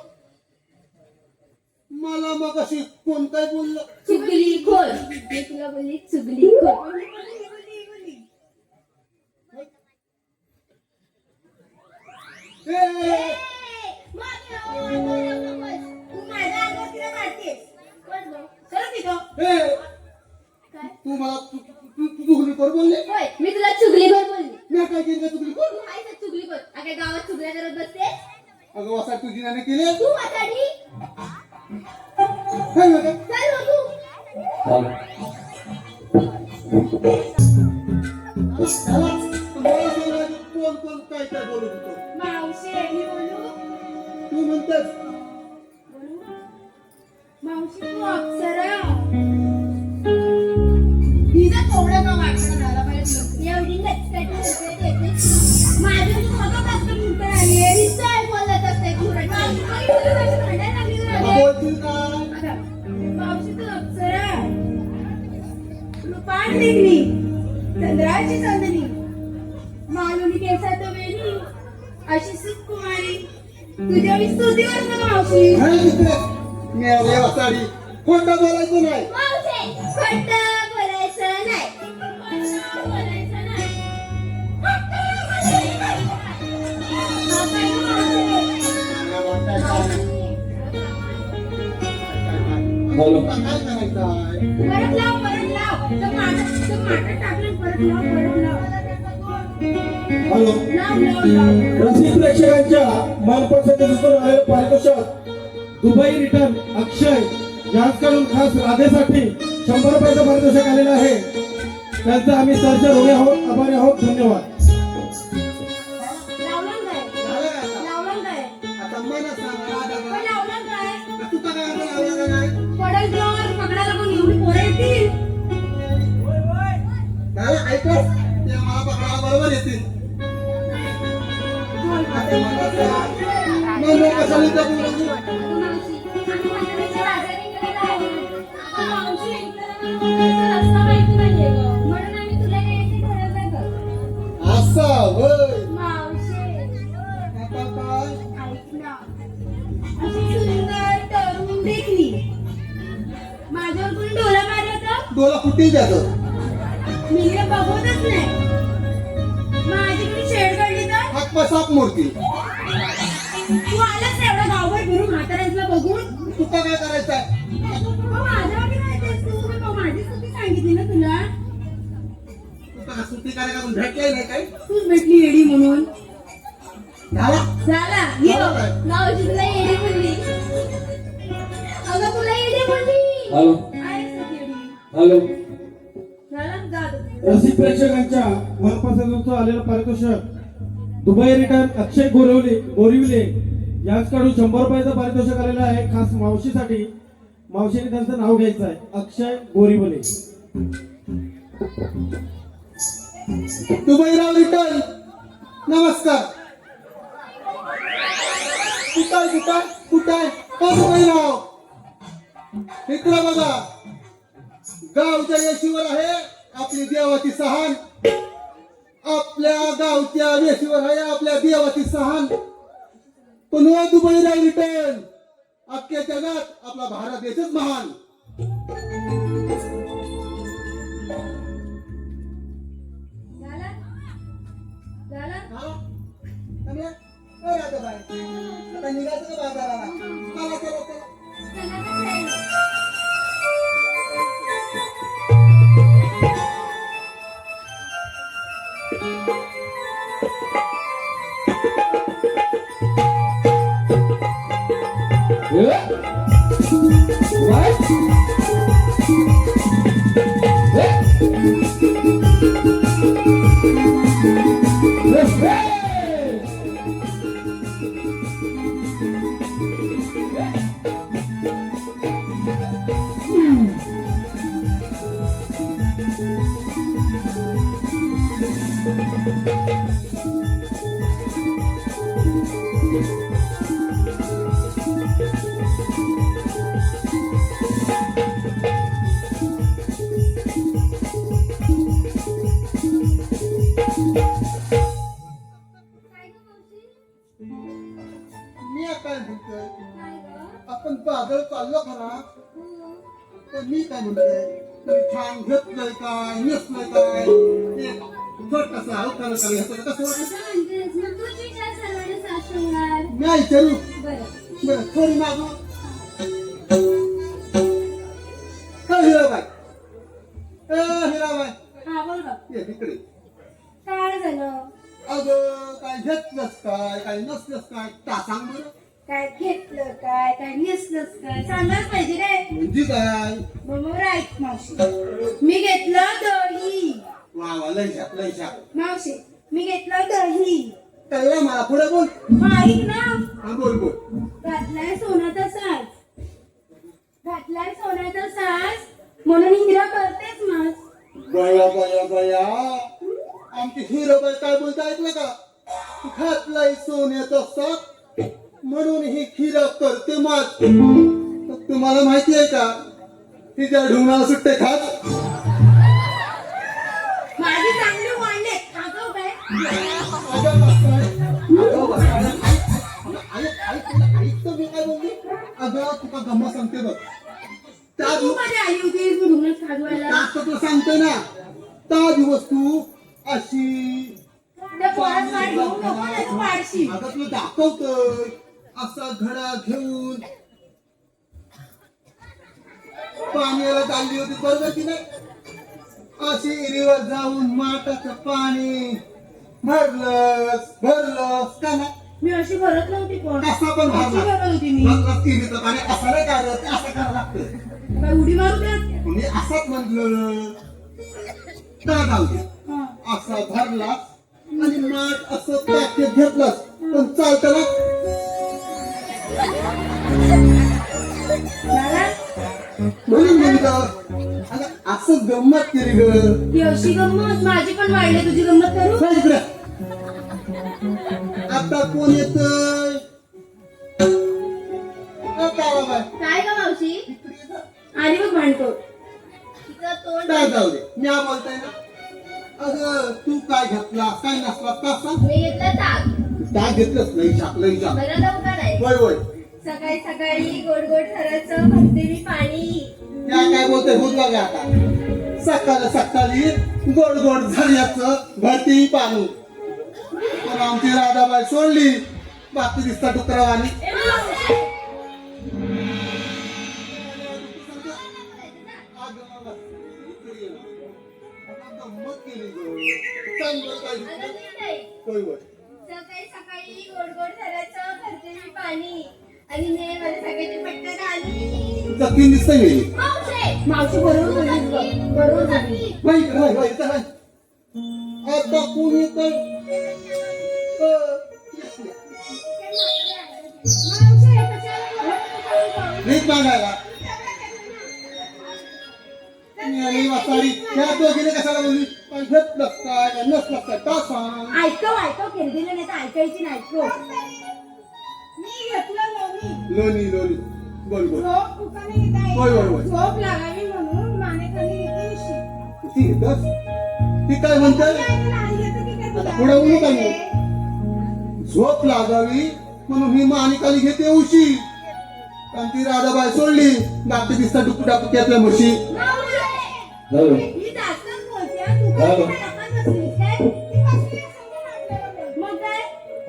F: मला मग अशी कोण काय बोललं
A: चुगली खोल मी तुला बोलली चुगली खोल
F: ए, ए, तू मला चुगली कर बोलले
A: मी तुला चुगली खोल बोलली
F: मी काय केलं का चुगली कर
A: तू आहेस चुगली खोल अगं गावात चुगल्या करत बसते
F: अगं असा तुझी नाने केले
A: तू वाटाडी
F: काय बघा
A: चल हो तू
F: तुम्हाला सांगायचं कोण कोण काय काय बोलत होतो
A: मावशी मी बोलू
F: तू म्हणतेस
A: मावशी तू अप्सरा हिचा कोवडा का वाटणं झाला पाहिजे एवढी नचकट होते माझं तू मग कसं म्हणतो आणि हिचं ऐकून जात असते
F: बोलतील काय
A: मावशी तू अप्सरा पान निघली चंद्राची चांदणी मालुनी केसात वेणी अशी सुकुमारी तुझ्या मी स्तुती करतो मावशी
F: नाही तिकडे मी आले साडी खोटं बोलायचं नाही
A: मावशी खोटं बोलायचं नाही खोटं बोलायचं नाही
F: काय करायचं आहे
A: परत लाव तर माटा टाकलं परत लाव
F: हॅलो
A: लाव
F: रसिक प्रेक्षकांच्या मनपसंत दिसून आलेलं पारितोषिक दुबई रिटर्न अक्षय यांच्याकडून खास राधेसाठी 100 रुपयाचं पारितोषिक आलेलं आहे त्यांचा आम्ही सर्च ऋणी आहोत आभारी आहोत धन्यवाद
A: लावलं काय
F: आता मला सांगा
A: लावलं काय
F: तू काय लावलं नाही
A: पडल जर पकडायला कोण एवढी पोरं येतील
F: काय ऐकत ते मला पकडायला बरोबर येतील मग कशाला त्या बोलायचं असं होय आता काय डोला फुटेल त्याचं.
A: मी तिला बघवतच नाही. माझी कुठे छेड काढली तर
F: हात पाय साप मोडतील.
A: तू आलास ना एवढं गावभर फिरून म्हाताऱ्यांना बघून.
F: तुका काय करायचं आहे?
A: मग माझ्यावरती काय तेच तू मग माझी चुकी सांगितली ना तुला.
F: तुका काय सुट्टी करायला कोण भेटलंय नाही काय?
A: तूच भेटली येडी म्हणून.
F: झाला?
A: झाला ये मावशी तुला येडी म्हणली. अगं तुला येडी म्हणली.
B: हॅलो
A: आहेस ना येडी.
B: हॅलो
A: झाला जा आता.
F: रसिक प्रेक्षकांच्या मनपसंतीचं आलेलं पारितोषिक दुबई रिटर्न अक्षय गोरिवले यांच्याकडून 100 रुपयाचं पारितोषिक आलेलं आहे खास मावशीसाठी. मावशीने त्यांचं नाव घ्यायचं आहे अक्षय गोरिवले. दुबईराव रिटर्न नमस्कार. कुठाय का दुबईराव? इकडं बघा, गावच्या वेशीवर आहे आपली देवाची सहान. आपल्या गावच्या वेशीवर आहे आपल्या देवाची सहान. पण व दुबईराव रिटर्न अख्ख्या जगात आपला भारत देशच महान.
A: झाला झाला
F: आता निघायचं का बाजाराला? चला चला चला.
A: चला ना ताई.
F: मी काय म्हणतोय? आपण बाजार चाललो खरा, पण मी काय म्हणतोय? छान घेतलंय काय नेसलंय काय? ते छोटंसं अवकाळ काय ह्याचं कसं वाटतं?
A: असं म्हणतेस मग तूच विचार सलवार सासुरवार.
F: मी विचारू
A: बरं
F: बरं थोडी मागू. काय हिराबाई? हिराबाई
A: हा बोल बघ.
F: ये इकडे.
A: काय झालं?
F: अगं काय घेतलंस काय नसलंस काय ता सांग बरं.
A: काय घेतलं काय नेसलंस काय सांगायला पाहिजे रे.
F: म्हणजे काय?
A: मग राईट मावशी. मी घेतलं दही.
F: वा वा लय शाक लय शाक.
A: मावशी मी घेतलं दही.
F: कळलं मला पुढे बोल.
A: ऐक ना.
F: हा बोल बोल.
A: घातलाय सोन्याचा साज. घातलाय सोन्याचा साज म्हणून हिरा करतेच मास.
F: बया बया बया आमची हिराबाई काय बोलता ऐकलं का? घातलाय सोन्याचा साथ म्हणून ही खिरा करते मात. तुम्हाला माहिती आहे का तिच्या ढुंगणाला सुट्टे खात.
A: माझी चांगली वाढले खातो काय.
F: ऐकतो मी काय बोलली. अगं तुका गम्मा सांगते बघ. त्या
A: तू कधी आली होतीस म्हणूनच खाजवायला.
F: तुला सांगते ना त्या दिवस तू अशी
A: त्या पोरात वाट घेऊ नको ना तू वाढशी.
F: अगं तुला दाखवतोय असा घडा घेऊन पाण्याला चालली होती बरोबर की नाही. अशी इरीवर जाऊन माठाचं पाणी भरलंस का नाही.
A: मी अशी भरत नव्हती पण.
F: असा पण
A: अशी
F: भरला.
A: भरत होती मी.
F: भरलास इरीचं पाणी असं नाही काढत असं करावं लागतं.
A: काय उडी मारू द्या.
F: मी असंच म्हटलं का जाऊ दे.
A: हा.
F: असा भरलास आणि माठ असं पॅकेट घेतलंस पण चालतं ना.
A: झाला?
F: म्हणून म्हणलं अगं असं गंमत केली ग.
A: ही अशी गंमत माझी पण वाढली तुझी गंमत करू.
F: चल इकडे. आता कोण येतंय? बाबा
A: काय ग मावशी आली बघ भांडतो. तिचं तोंड
F: काय जाऊ दे मी बोलताय ना. अगं तू काय घेतला काय नसला का सांग.
A: मी घेतलं ताक.
F: काय घेतलंच नाही शाकलं शाक.
A: बरं लवकर आहे.
F: होय होय
A: सकाळी सकाळी गोड गोड ठरायचं भरते मी पाणी.
G: या काय बोलते भूत बघा आता सकाळ सकाळी गोड गोड झाल्याचं भरती पाणी पण आमची राधाबाई सोडली बाकी दिसता डुकरावानी
A: सकाळी सकाळी गोड गोड धरायचं घरचे मी पाणी आणि ने मला सगळ्याची पटकन आली
G: तीन दिसत गेली
A: मावशी बरोबर बोललीस बघ. बरोबर बोलली.
G: आता कोण येत
A: मावशी कशाला बोलत
G: नीट मागायला आणि वाचाडी त्या दोघीने कशाला बोलली पण घेतलं काय नसलं काय का सांग
A: ऐकव खेळदिलं नाही तर ऐकायची नाही ऐकव मी घेतलं लोणी
G: लोणी बोल बोल
A: झोप कुकाने घेता
G: होय, होय, होय.
A: झोप लागावी म्हणून मानेखाली घेते उशी.
G: ती घेतस ती काय म्हणते
A: काय तुला आई येतं की काय तुला?
G: आता पुढे बोलू का मी? झोप लागावी म्हणून ही मानिकाली घेते उशी आणि ती राधाबाई सोडली बाकी दिसता डुकू त्यातल्या म्हशी
A: मावशी, ही जास्तच बोलते हा. तू काय
B: हॅलो.
A: तिला नकार बसलीस काय? ती बसली आहे समोर आपल्याला. मग काय?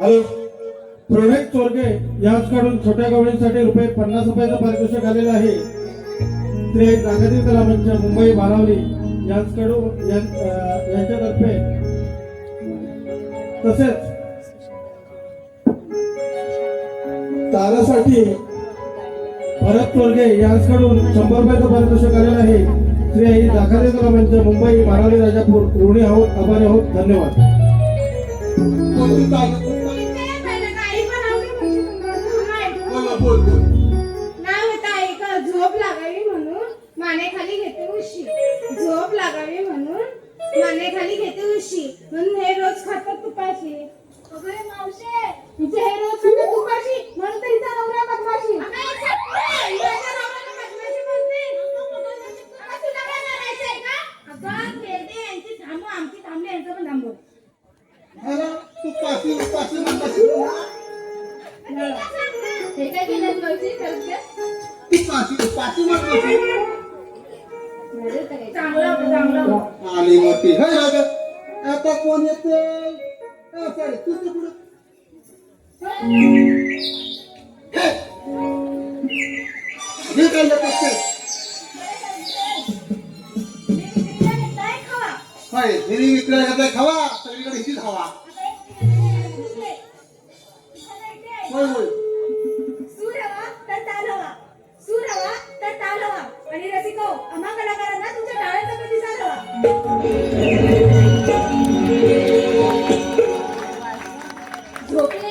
F: हॅलो प्रणय चोरगे यांच्याकडून छोट्या गवळींसाठी ₹50 रुपयाचं पारितोषिक आलेलं आहे श्री जागतिक कला मंच मुंबई बारावली यांच्याकडून यांच्यातर्फे तसेच तारासाठी भरत चोरगे यांच्याकडून ₹100 रुपयाचं पारितोषिक आलेलं आहे श्री जागतिक कला मंच मुंबई बारावली राजापूर ऋणी आहोत आभारी आहोत धन्यवाद.
G: कोणती काय
A: ते पहिलं काही पण आवडी म्हणजे तुला ऐकू.
G: बोल बोल
A: नाही होता ऐका झोप लागावी म्हणून मानेखाली घेते उशी. झोप लागावी म्हणून मानेखाली घेते उशी. म्हणून हे रोज खातात तुपाशी. अगं मावशे हिचे हे रोज खातात तुपाशी म्हणून तर हिचा नवरा बदमाशी. माझ्या नवऱ्याला बदमाशी म्हणते. आता तुला काय म्हणायचंय का? अगं खेळते यांची थांबव आमची थांबली यांचं पण थांबव.
G: तू पाशी म्हणताशी
A: हे काय केलं मावशी करते?
G: ती पाशी म्हणताशी
A: चांगलं
G: आली मोठी हे राग आता कोण येते सॉरी तू ते पुढे हे काय येत
A: काय खावा
G: होय हिरी विकला घेतलाय खावा सगळीकडे हिचीच हवा होय होय
A: सूर हवा तर ताल हवा सूर हवा तर ताल हवा आणि रसिको आम्हा कलाकारांना तुमच्या टाळ्यांचा प्रतिसाद हवा. झोपले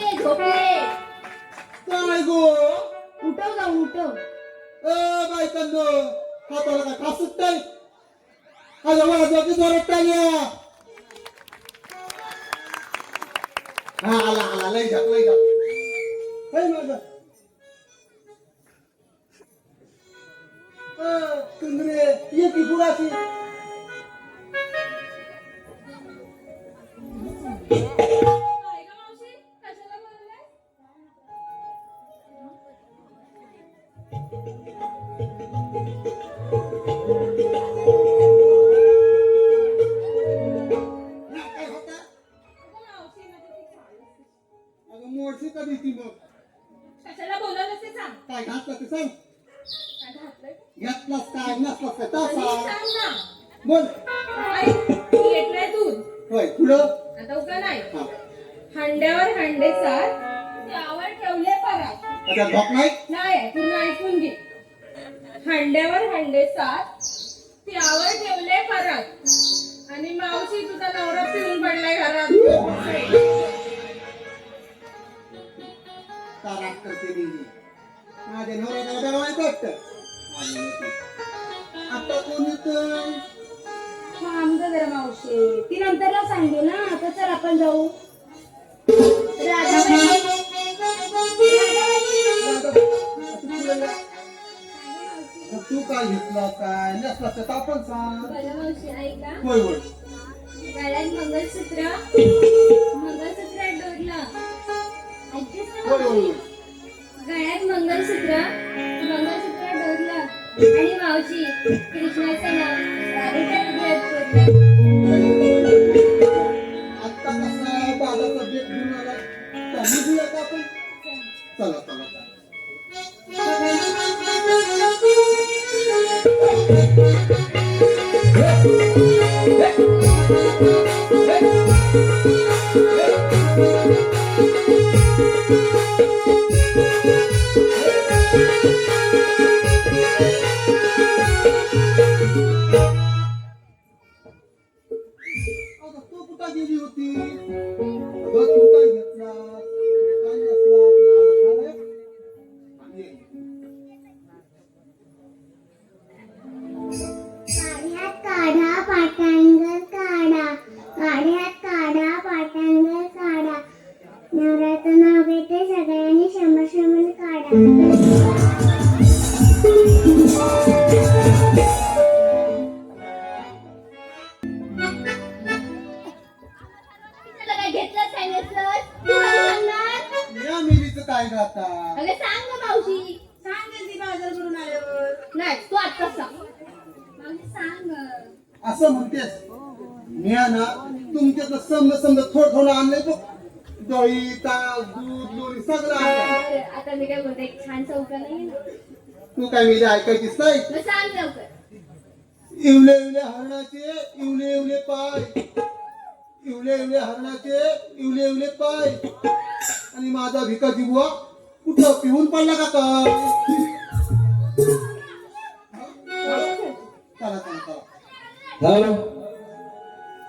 G: काय गो
A: उठव जाऊ उठव.
G: बायकांनो हाताला काय खास सुटताय अगं वाजवाची जोरात टाळ्या हा आला लय झाक होय माझा कुंदरे ये की पुराची काय होता अगं मोडशी कधी ती मग
A: कशाला बोलवलं ते सांग.
G: काय घातलं ते सांग
A: काय घातलंय?
G: घेतलास काय नसलास काय ता
A: नीट
G: सांग
A: सांग ना.
G: बोल
A: येत नाही दूध
G: होय पुढं
A: आता उका नाही.
G: हा
A: हंड्यावर हंडे सात त्यावर ठेवले परात.
G: आता धोक नाही
A: नाही पूर्ण ऐकून घे. हंड्यावर हंडे सात त्यावर ठेवले परत आणि मावशी तुझा नवरा पिऊन पडलाय घरात.
G: ताराट करते मी माझ्या नवऱ्याला बघायचं वाटतं आता कोण येतं
A: थांब गं जरा मावशी ती नंतरला सांगू ना. आता चल आपण जाऊ.
G: तू काय घेतला काय नसला तर आपण सांग
A: मावशी ऐका
G: होय होय
A: गळ्यात मंगळसूत्र डोरलं ऐकतेस ना
G: होय होय
A: गळ्यात मंगळसूत्र डोरलं आणि मावशी
G: माझा सब्जेक्ट घेऊन आला त्यांनी घेऊया का आपण चला चला आता तो कुठं गेली होती अगं तू काय घेतलास काय नसला
H: काढ्यात काढा पाटांगर काढा काढ्यात काढा पाटांगर काढा नवऱ्याचं नाव घेते सगळ्यांनी शंभर शंभर काढा
C: घेतलंच आहे ना
G: या मिरीचं काय गाता
C: अगं सांग ना मावशी
A: सांगेल ती बाजार करून आल्यावर.
C: नाही तू आता सांग मावशी सांग
G: असं म्हणतेस मी आहे ना तुमच्यातलं समज समजा थोडं थोडं आणलंय बघ दही ताक दूध लोणी सगळं आणलंय.
C: आता मी काय बोलते एक छान चौका नाही ना
G: तू काय मी ऐकायचीस नाही
C: मग सांग लवकर
G: इवले इवले हरणाचे इवले इवले पाय इवले इवले हरणाचे इवले इवले पाय आणि माझा भिकाजी बुवा कुठं पिऊन पडला का काय चला चला चला
B: झालं